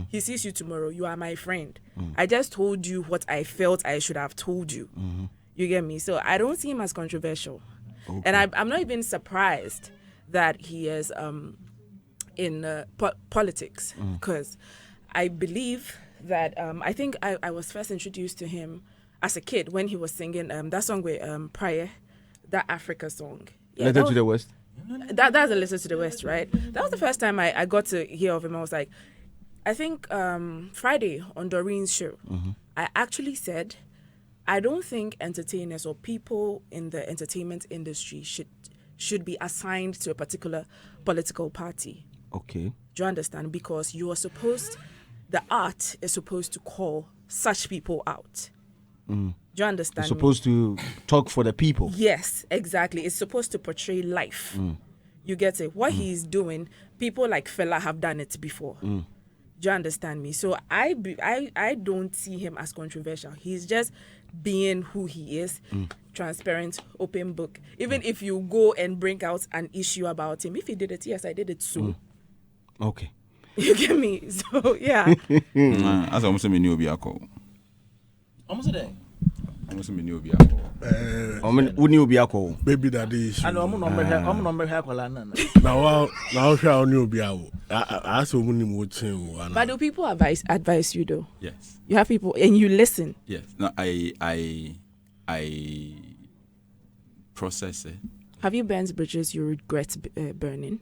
He sees you tomorrow, you are my friend. I just told you what I felt I should have told you. You get me? So I don't see him as controversial. Okay. And I'm not even surprised that he is in politics, because I believe that I think I was first introduced to him as a kid when he was singing that song with Prayer, that Africa song. Yeah, Letter to the West? That's a Letter to the West, right? That was the first time I got to hear of him. I was like, I think Friday on Doreen's show, I actually said, I don't think entertainers or people in the entertainment industry should be assigned to a particular political party. Okay. Do you understand? Because you are the art is supposed to call such people out. Do you understand? It's supposed to talk for the people. Yes, exactly. It's supposed to portray life. You get it? What he's doing, people like Fela have done it before. Do you understand me? So I don't see him as controversial. He's just being who he is, transparent, open book. Even if you go and bring out an issue about him, if he did it, yes, I did it too. Okay. You get me? So, yeah. As almost a new Biako. Almost a day. Almost a new Biako. Wouldn't you be a call? Baby, that is. I know I'm number Hakolan. Now, shall you be out? I saw when would say one. But do people advise you though? Yes. You have people and you listen. Yes. No, I process it. Have you burnt bridges you regret burning?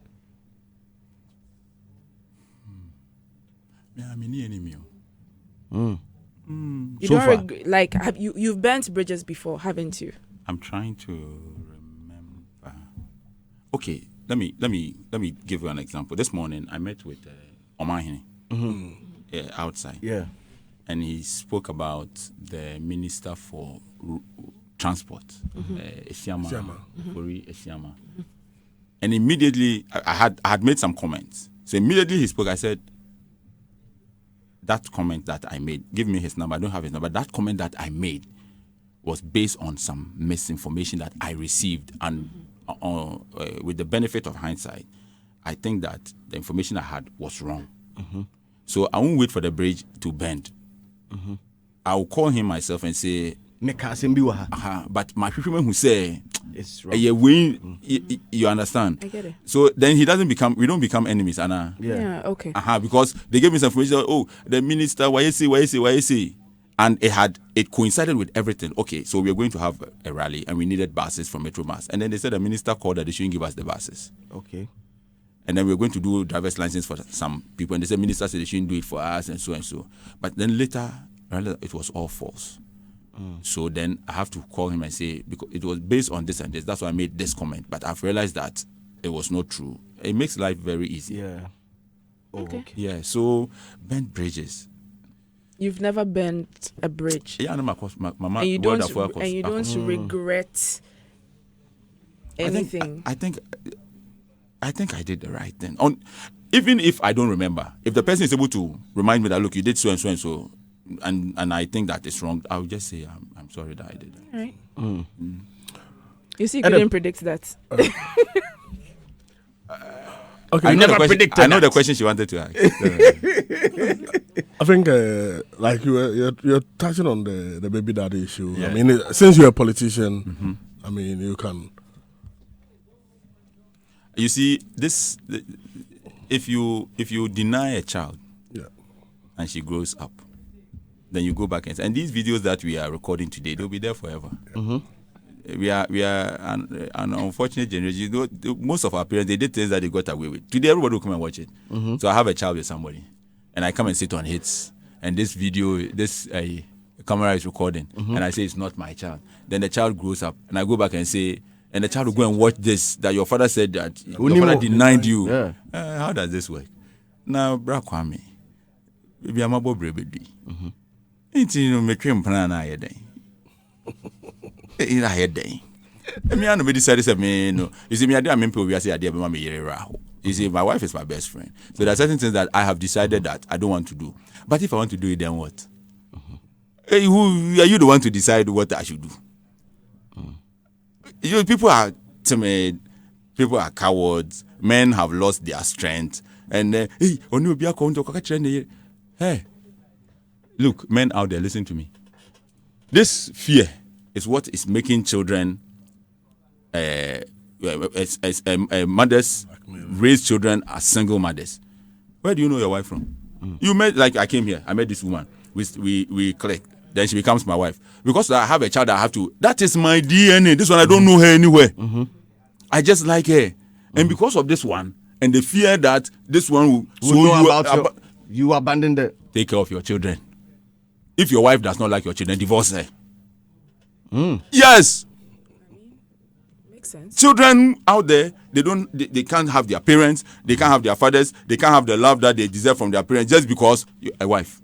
Yeah, I'm in the enemy. You So don't far? like you've burnt bridges before, haven't you? I'm trying to remember. Okay, let me give you an example. This morning I met with Omahini outside. Yeah. And he spoke about the Minister for Transport, Esiama. And immediately I had made some comments. So immediately he spoke. I said, that comment that I made, give me his number. I don't have his number. That comment that I made was based on some misinformation that I received, and with the benefit of hindsight, I think that the information I had was wrong. So I won't wait for the bridge to bend. I will call him myself and say, but my fisherman who say it's wrong. You understand? I get it. So then we don't become enemies, Anna. Yeah, okay. Because they gave me some information. Oh, the minister, why you say? And it coincided with everything. Okay, so we were going to have a rally and we needed buses from Metro Mass. And then they said the minister called that they shouldn't give us the buses. Okay. And then we were going to do driver's license for some people. And they said minister said they shouldn't do it for us and so and so. But then later, it was all false. So then I have to call him and say, because it was based on this and this. That's why I made this comment. But I've realized that it was not true. It makes life very easy. Yeah. Oh, okay. Yeah, so bend bridges. You've never bent a bridge. Yeah, no, my and you don't regret anything. I think I did the right thing. Even if I don't remember, if the person is able to remind me that, look, you did so and so and so, and I think that is wrong, I'll just say I'm sorry that I did that. All right. You see, you couldn't predict that. Okay, I know the question she wanted to ask. I think, like you're touching on the baby daddy issue. Yeah. I mean, since you're a politician, I mean, you can. You see, this if you deny a child, and she grows up, then you go back and these videos that we are recording today, they'll be there forever. We are an unfortunate generation. Most of our parents, they did things that they got away with. Today, everybody will come and watch it. So I have a child with somebody, and I come and sit on Hitz, and this video, this camera is recording, and I say it's not my child. Then the child grows up, and I go back and say, and the child will go and watch this, that your father said that your father denied you. Yeah. How does this work? Now, bra Kwame, baby, I'm about baby. It's me trim plan I day. I had day. Me and nobody said this. No. You see, me I didn't mean we say idea, but you see, my wife is my best friend. So there are certain things that I have decided that I don't want to do. But if I want to do it, then what? Hey, who are you the one to decide what I should do? You know, people are timid. People are cowards. Men have lost their strength. And hey, look, men out there, listen to me. This fear is what is making children, mothers raise children as single mothers. Where do you know your wife from? You met, like I came here, I met this woman. We clicked. Then she becomes my wife. Because I have a child, I have to. That is my DNA. This one, I don't know her anywhere. I just like her. And because of this one, and the fear that this one will you abandon the. Take care of your children. If your wife does not like your children, divorce her. Yes. Makes sense. Children out there, they can't have their parents, they can't have their fathers, they can't have the love that they deserve from their parents just because you're a wife.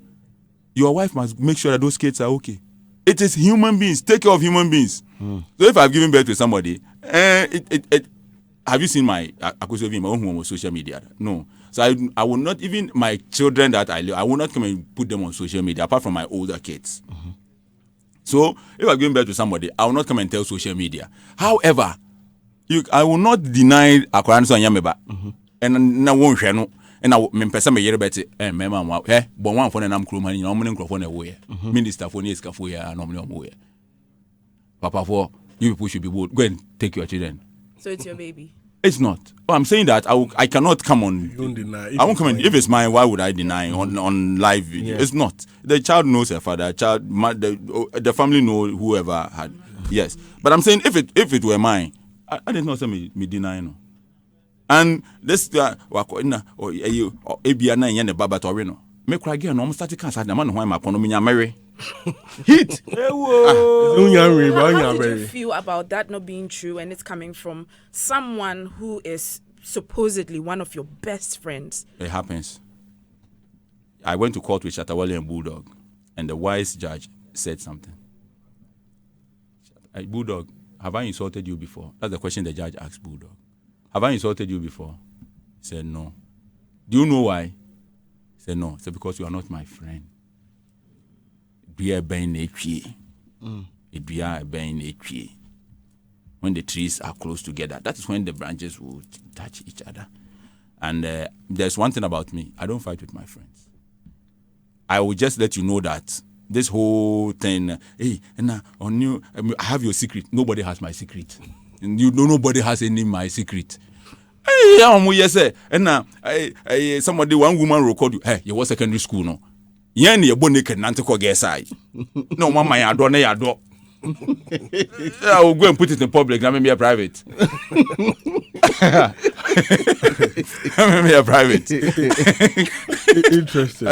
Your wife must make sure that those kids are okay. It is human beings. Take care of human beings. So if I've given birth to somebody, have you seen my Akufo-Addo on social media? No. So I will not, even my children that I live, I will not come and put them on social media apart from my older kids. So if I've given birth to somebody, I will not come and tell social media. However, I will not deny Akwaran so Yameba. And now won't share no. And I mean, person me yere beti. Mema but one phone and I'm Nkrumah. No money Nkrumah away. Minister for needs kafuya no money away. Papa, for you people should be bold. Go and take your children. So it's your baby. It's not. Oh, I'm saying that I cannot come on. You don't deny. I won't come in. If it's mine, why would I deny on live video? It's not. The child knows her father. The family know whoever had. Yes, but I'm saying if it were mine, I did not say me deny no. And this or you ebia na yen baba to we no. Me kra again no start can say na man ho ma kono me nya marry. Hit. How did you feel about that not being true and it's coming from someone who is supposedly one of your best friends? It happens. I went to court with Shatawale and Bulldog, and the wise judge said something. Hey, Bulldog, have I insulted you before? That's the question the judge asked Bulldog. Have I insulted you before? He said, no. Do you know why? He said, no. He said, because you are not my friend. When the trees are close together, that is when the branches will touch each other. And there's one thing about me. I don't fight with my friends. I will just let you know that this whole thing, hey, on you, I have your secret. Nobody has my secret. Nobody has any my secret. Hey, yes, sir. And somebody, one woman record you. Hey, you was secondary school, no? yen ye bo naked nante ko gesai. No mama ya do na ya do. I will go and put it in public. Let me be a private. Let me be a private. Interesting.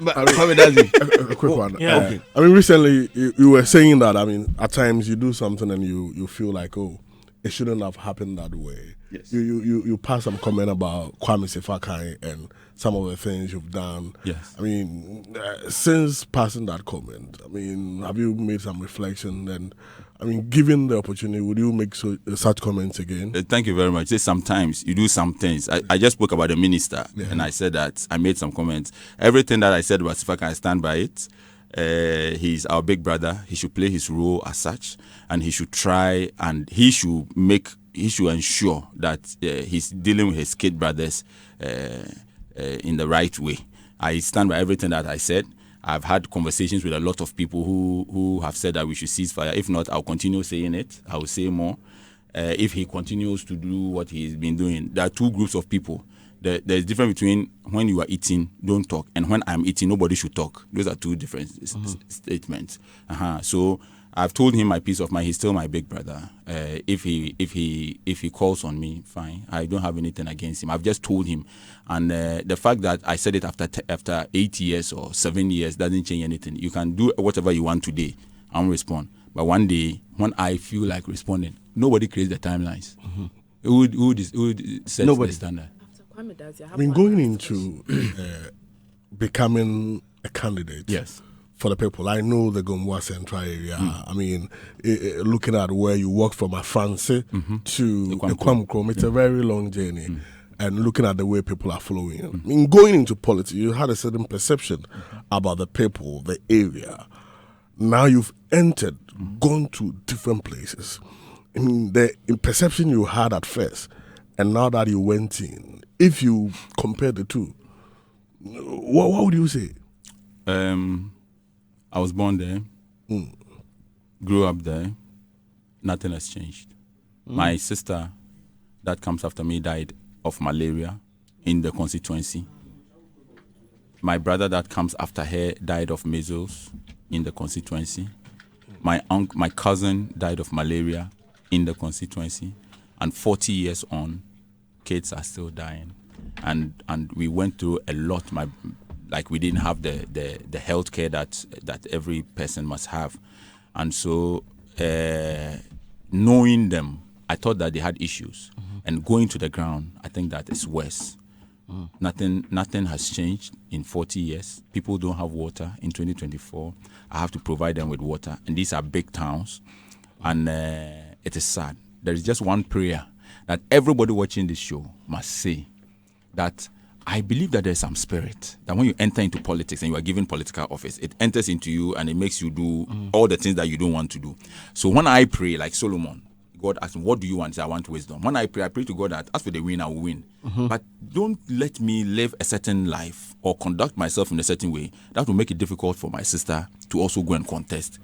But a quick one. Yeah. Okay. I mean, recently you were saying that. I mean, at times you do something and you feel like, oh, it shouldn't have happened that way. Yes. You pass some comment about Kwame Sefakai and some of the things you've done. Yes. I mean, since passing that comment, I mean, have you made some reflection? And I mean, given the opportunity, would you make such comments again? Thank you very much. Sometimes you do some things. I just spoke about the minister, and I said that I made some comments. Everything that I said about Sefakai, I stand by it. He's our big brother. He should play his role as such, and he should try and he should ensure that he's dealing with his kid brothers in the right way. I stand by everything that I said. I've had conversations with a lot of people who have said that we should cease fire. If not, I'll continue saying it. I will say more. If he continues to do what he's been doing, there are two groups of people. There's difference between when you are eating, don't talk, and when I'm eating, nobody should talk. Those are two different statements. So I've told him my peace of mind. He's still my big brother. If he calls on me, fine. I don't have anything against him. I've just told him, and the fact that I said it after 8 years or 7 years doesn't change anything. You can do whatever you want today and respond, but one day when I feel like responding, nobody creates the timelines. Who would set the standard? I mean, going into becoming a candidate. Yes. For the people, I know the Gomwa Central area. I mean, looking at where you walk from Afranse to the Kwame, it's a very long journey. And looking at the way people are flowing. I mean, going into politics, you had a certain perception about the people, the area. Now you've entered, gone to different places. I mean, the perception you had at first, and now that you went in, if you compare the two, what would you say? I was born there, grew up there, nothing has changed. My sister that comes after me died of malaria in the constituency. My brother that comes after her died of measles in the constituency. My cousin died of malaria in the constituency. And 40 years on, kids are still dying. And we went through a lot. We didn't have the health care that every person must have. And so knowing them, I thought that they had issues. And going to the ground, I think that is worse. Nothing has changed in 40 years. People don't have water in 2024. I have to provide them with water. And these are big towns. And it is sad. There is just one prayer that everybody watching this show must say, that I believe that there's some spirit that when you enter into politics and you are given political office, it enters into you and it makes you do all the things that you don't want to do. So when I pray, like Solomon, God asked me, what do you want? I want wisdom. When I pray to God that as for the win, I will win. But don't let me live a certain life or conduct myself in a certain way that will make it difficult for my sister to also go and contest.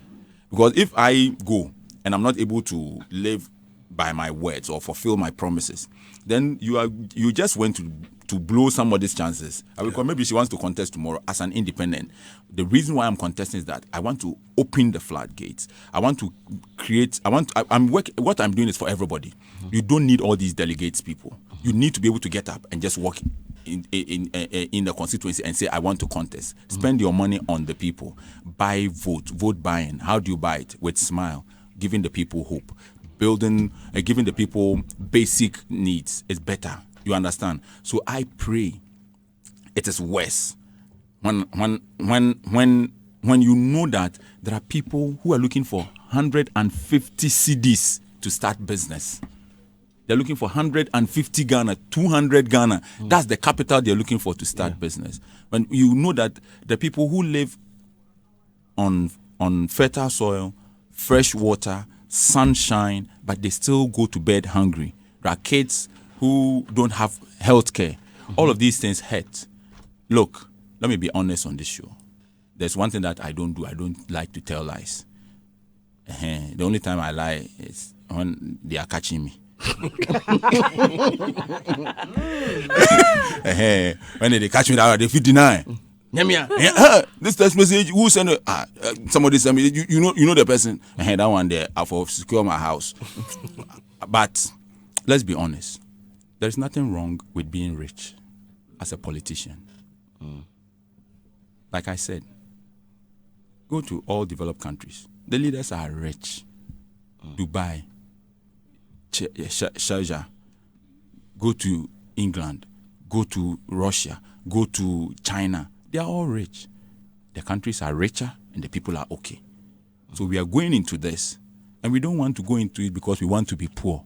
Because if I go and I'm not able to live by my words or fulfill my promises, then you just went to blow somebody's chances. Maybe she wants to contest tomorrow as an independent. The reason why I'm contesting is that I want to open the floodgates. I want to create. What I'm doing is for everybody. You don't need all these delegates, people. You need to be able to get up and just walk in the constituency and say, I want to contest. Spend your money on the people. Buy vote buying. How do you buy it? With smile, giving the people hope. Giving the people basic needs is better. You understand? So I pray it is worse when you know that there are people who are looking for 150 cedis to start business. They're looking for 150 Ghana, 200 Ghana. That's the capital they're looking for to start business. When you know that the people who live on fertile soil, fresh water, sunshine, but they still go to bed hungry. There are kids who don't have health care. All of these things hurt. Look, let me be honest on this show. There's one thing that I don't do. I don't like to tell lies. The only time I lie is when they are catching me. When they catch me, they 59. This text message, who sent it? Somebody sent me. You know the person. And that one there, I've secure my house. But let's be honest. There's nothing wrong with being rich as a politician. Like I said, go to all developed countries. The leaders are rich. Dubai, Sharjah, go to England, go to Russia, go to China. They are all rich. The countries are richer and the people are okay. So we are going into this, and we don't want to go into it because we want to be poor.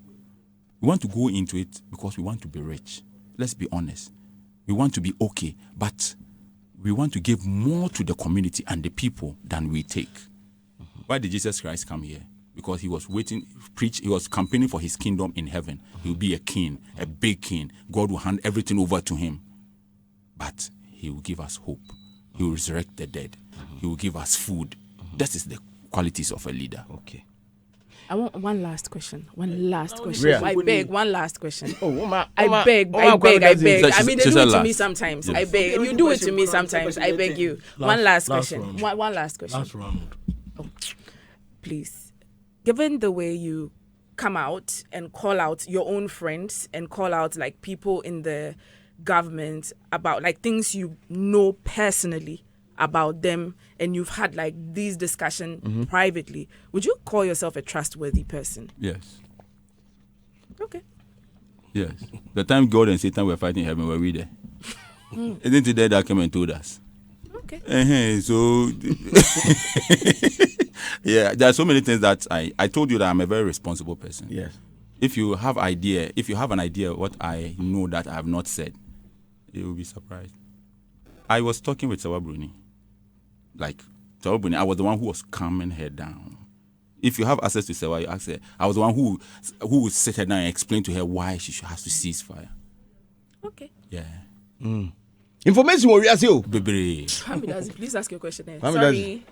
We want to go into it because we want to be rich. Let's be honest. We want to be okay, but we want to give more to the community and the people than we take. Why did Jesus Christ come here? Because he was he was campaigning for his kingdom in heaven. He will be a king, a big king. God will hand everything over to him. But he will give us hope. He will resurrect the dead. He will give us food. That is the qualities of a leader. Okay. I want one last question. One last question. Yeah. I beg, one last question. Oh, I beg. I mean, they do it to She's me sometimes. I beg. You do it to me sometimes. I beg you. One last question. One last question. Last round. Oh, please. Given the way you come out and call out your own friends and call out like people in the government about like things you know personally about them, and you've had like these discussions privately, would you call yourself a trustworthy person? Yes. Okay. Yes. The time God and Satan were fighting in heaven, were we there? Isn't it there that came and told us? Okay. So, yeah, there are so many things that I told you that I'm a very responsible person. Yes. If you have an idea what I know that I have not said, you will be surprised. I was talking with Sawa Bruni. Like, Sawa Bruni, I was the one who was calming her down. If you have access to Sawa, you ask her. I was the one who would sit her down and explain to her why she has to cease fire. Okay. Yeah. Information will react you. Baby. Please ask your question. Sorry.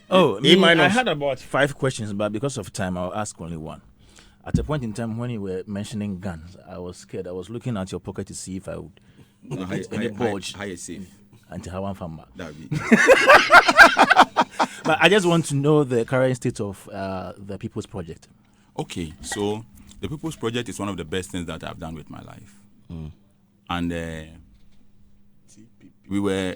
Oh, A minus. I had about 5 questions, but because of time, I'll ask only one. At a point in time when you were mentioning guns, I was scared. I was looking at your pocket to see if I would any bulge. High safe. Until I want from That would be. But I just want to know the current state of the People's Project. Okay, so the People's Project is one of the best things that I've done with my life. And we were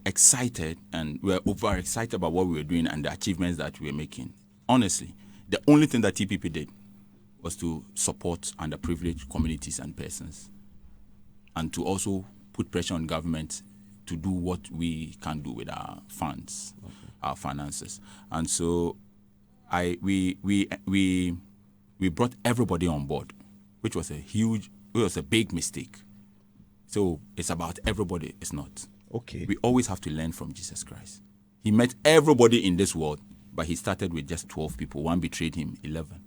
excited, and we were overexcited about what we were doing and the achievements that we were making. Honestly, the only thing that TPP did was to support underprivileged communities and persons, and to also put pressure on government to do what we can do with our funds, our finances. And so we brought everybody on board, which was a big mistake. So it's about everybody, it's not. Okay. We always have to learn from Jesus Christ. He met everybody in this world, but he started with just 12 people. One betrayed him, 11.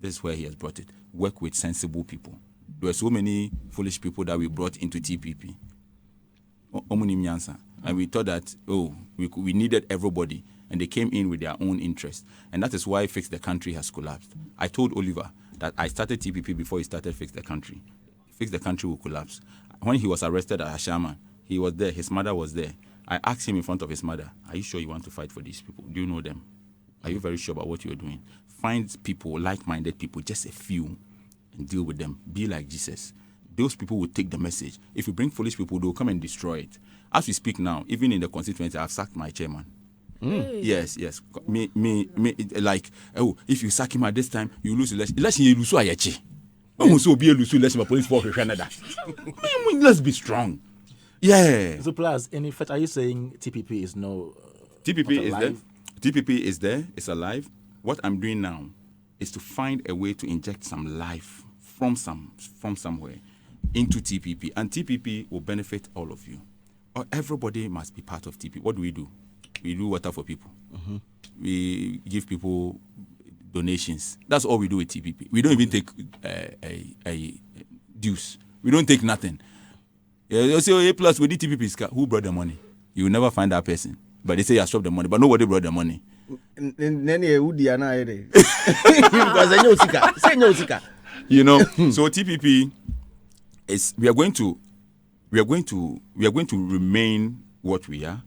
This is where he has brought it. Work with sensible people. There were so many foolish people that we brought into TPP. And we thought that, we needed everybody. And they came in with their own interest. And that is why Fix the Country has collapsed. I told Oliver that I started TPP before he started Fix the Country. Fix the Country will collapse. When he was arrested at Ashama, he was there. His mother was there. I asked him in front of his mother, are you sure you want to fight for these people? Do you know them? Are you very sure about what you're doing? Find people, like-minded people, just a few, and deal with them. Be like Jesus. Those people will take the message. If you bring foolish people, they'll come and destroy it. As we speak now, even in the constituency, I've sacked my chairman. Yes. Me, like, if you sack him at this time, you lose election. Election, you lose. Let's be strong. Yeah. So plus, in effect, are you saying TPP is no? TPP is there. TPP is there. It's alive. What I'm doing now is to find a way to inject some life from somewhere into TPP, and TPP will benefit all of you. Everybody must be part of TPP. What do? We do water for people. We give people donations. That's all we do with TPP. We don't even take a dues. We don't take nothing. You say A-Plus with the TPP, who brought the money? You will never find that person. But they say I stopped the money, but nobody brought the money. You know, so TPP is we are going to remain what we are.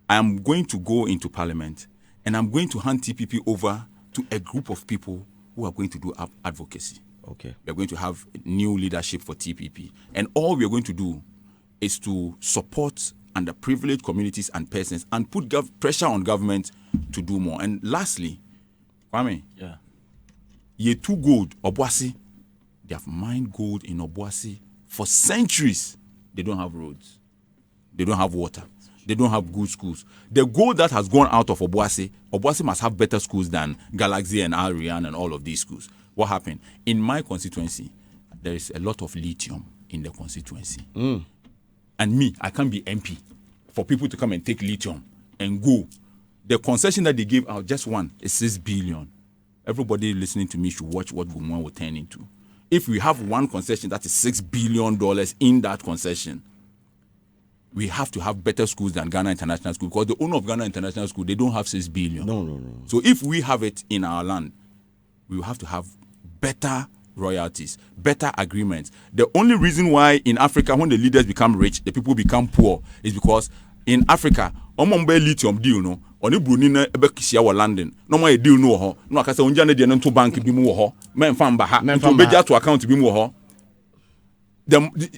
I am going to go into parliament and I'm going to hand TPP over to a group of people who are going to do advocacy. Okay. We are going to have new leadership for TPP. And all we are going to do is to support underprivileged communities and persons and put pressure on government to do more. And lastly, Kwame, ye two gold, Obuasi, they have mined gold in Obuasi for centuries. They don't have roads. They don't have water. They don't have good schools. The gold that has gone out of Obuasi must have better schools than Galaxy and Ariane and all of these schools. What happened? In my constituency, there is a lot of lithium in the constituency. And me, I can't be MP for people to come and take lithium and go. The concession that they gave out, just one, is 6 billion. Everybody listening to me should watch what Gumwa will turn into. If we have one concession that is $6 billion in that concession, we have to have better schools than Ghana International School, because the owner of Ghana International School, they don't have 6 billion. No. So if we have it in our land, we will have to have better royalties, better agreements. The only reason why in Africa, when the leaders become rich, the people become poor, is because in Africa, omombe lithium deal no, oni bruni na ebe kisia wa London. No more deal no ho. No akasa onja ne de no to bank bi mu wo ho. Men fa mba ha. To beja to account bi mu wo ho.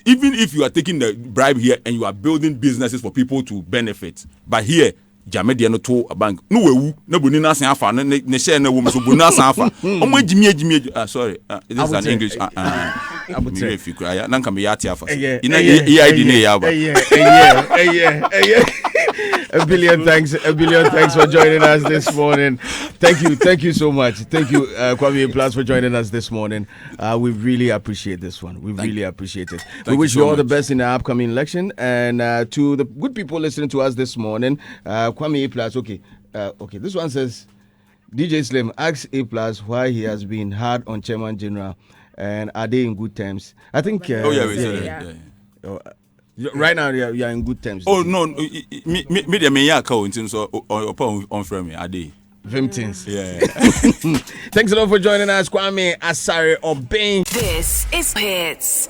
Even if you are taking the bribe here and you are building businesses for people to benefit, but here jame de no to a bank no wewu na boni na san afa ne share na wo so boni na san afa omo jimi sorry this is an English me if you cry na kan be yati afa ina EID ne ya ba A billion thanks for joining us this morning. Thank you so much. Thank you, Kwame A-Plus, for joining us this morning. We really appreciate this one. We really appreciate it. We wish you all the best in the upcoming election. And to the good people listening to us this morning, Kwame A-Plus, okay, this one says, DJ Slim asks A-Plus why he has been hard on Chairman General, and are they in good terms? I think... Right now, you are in good terms. Oh, no. Me de ya ka untin so on frame me ade. Vimtins. Yeah. Thanks a lot for joining us, Kwame Asare Obeng. This is Hitz.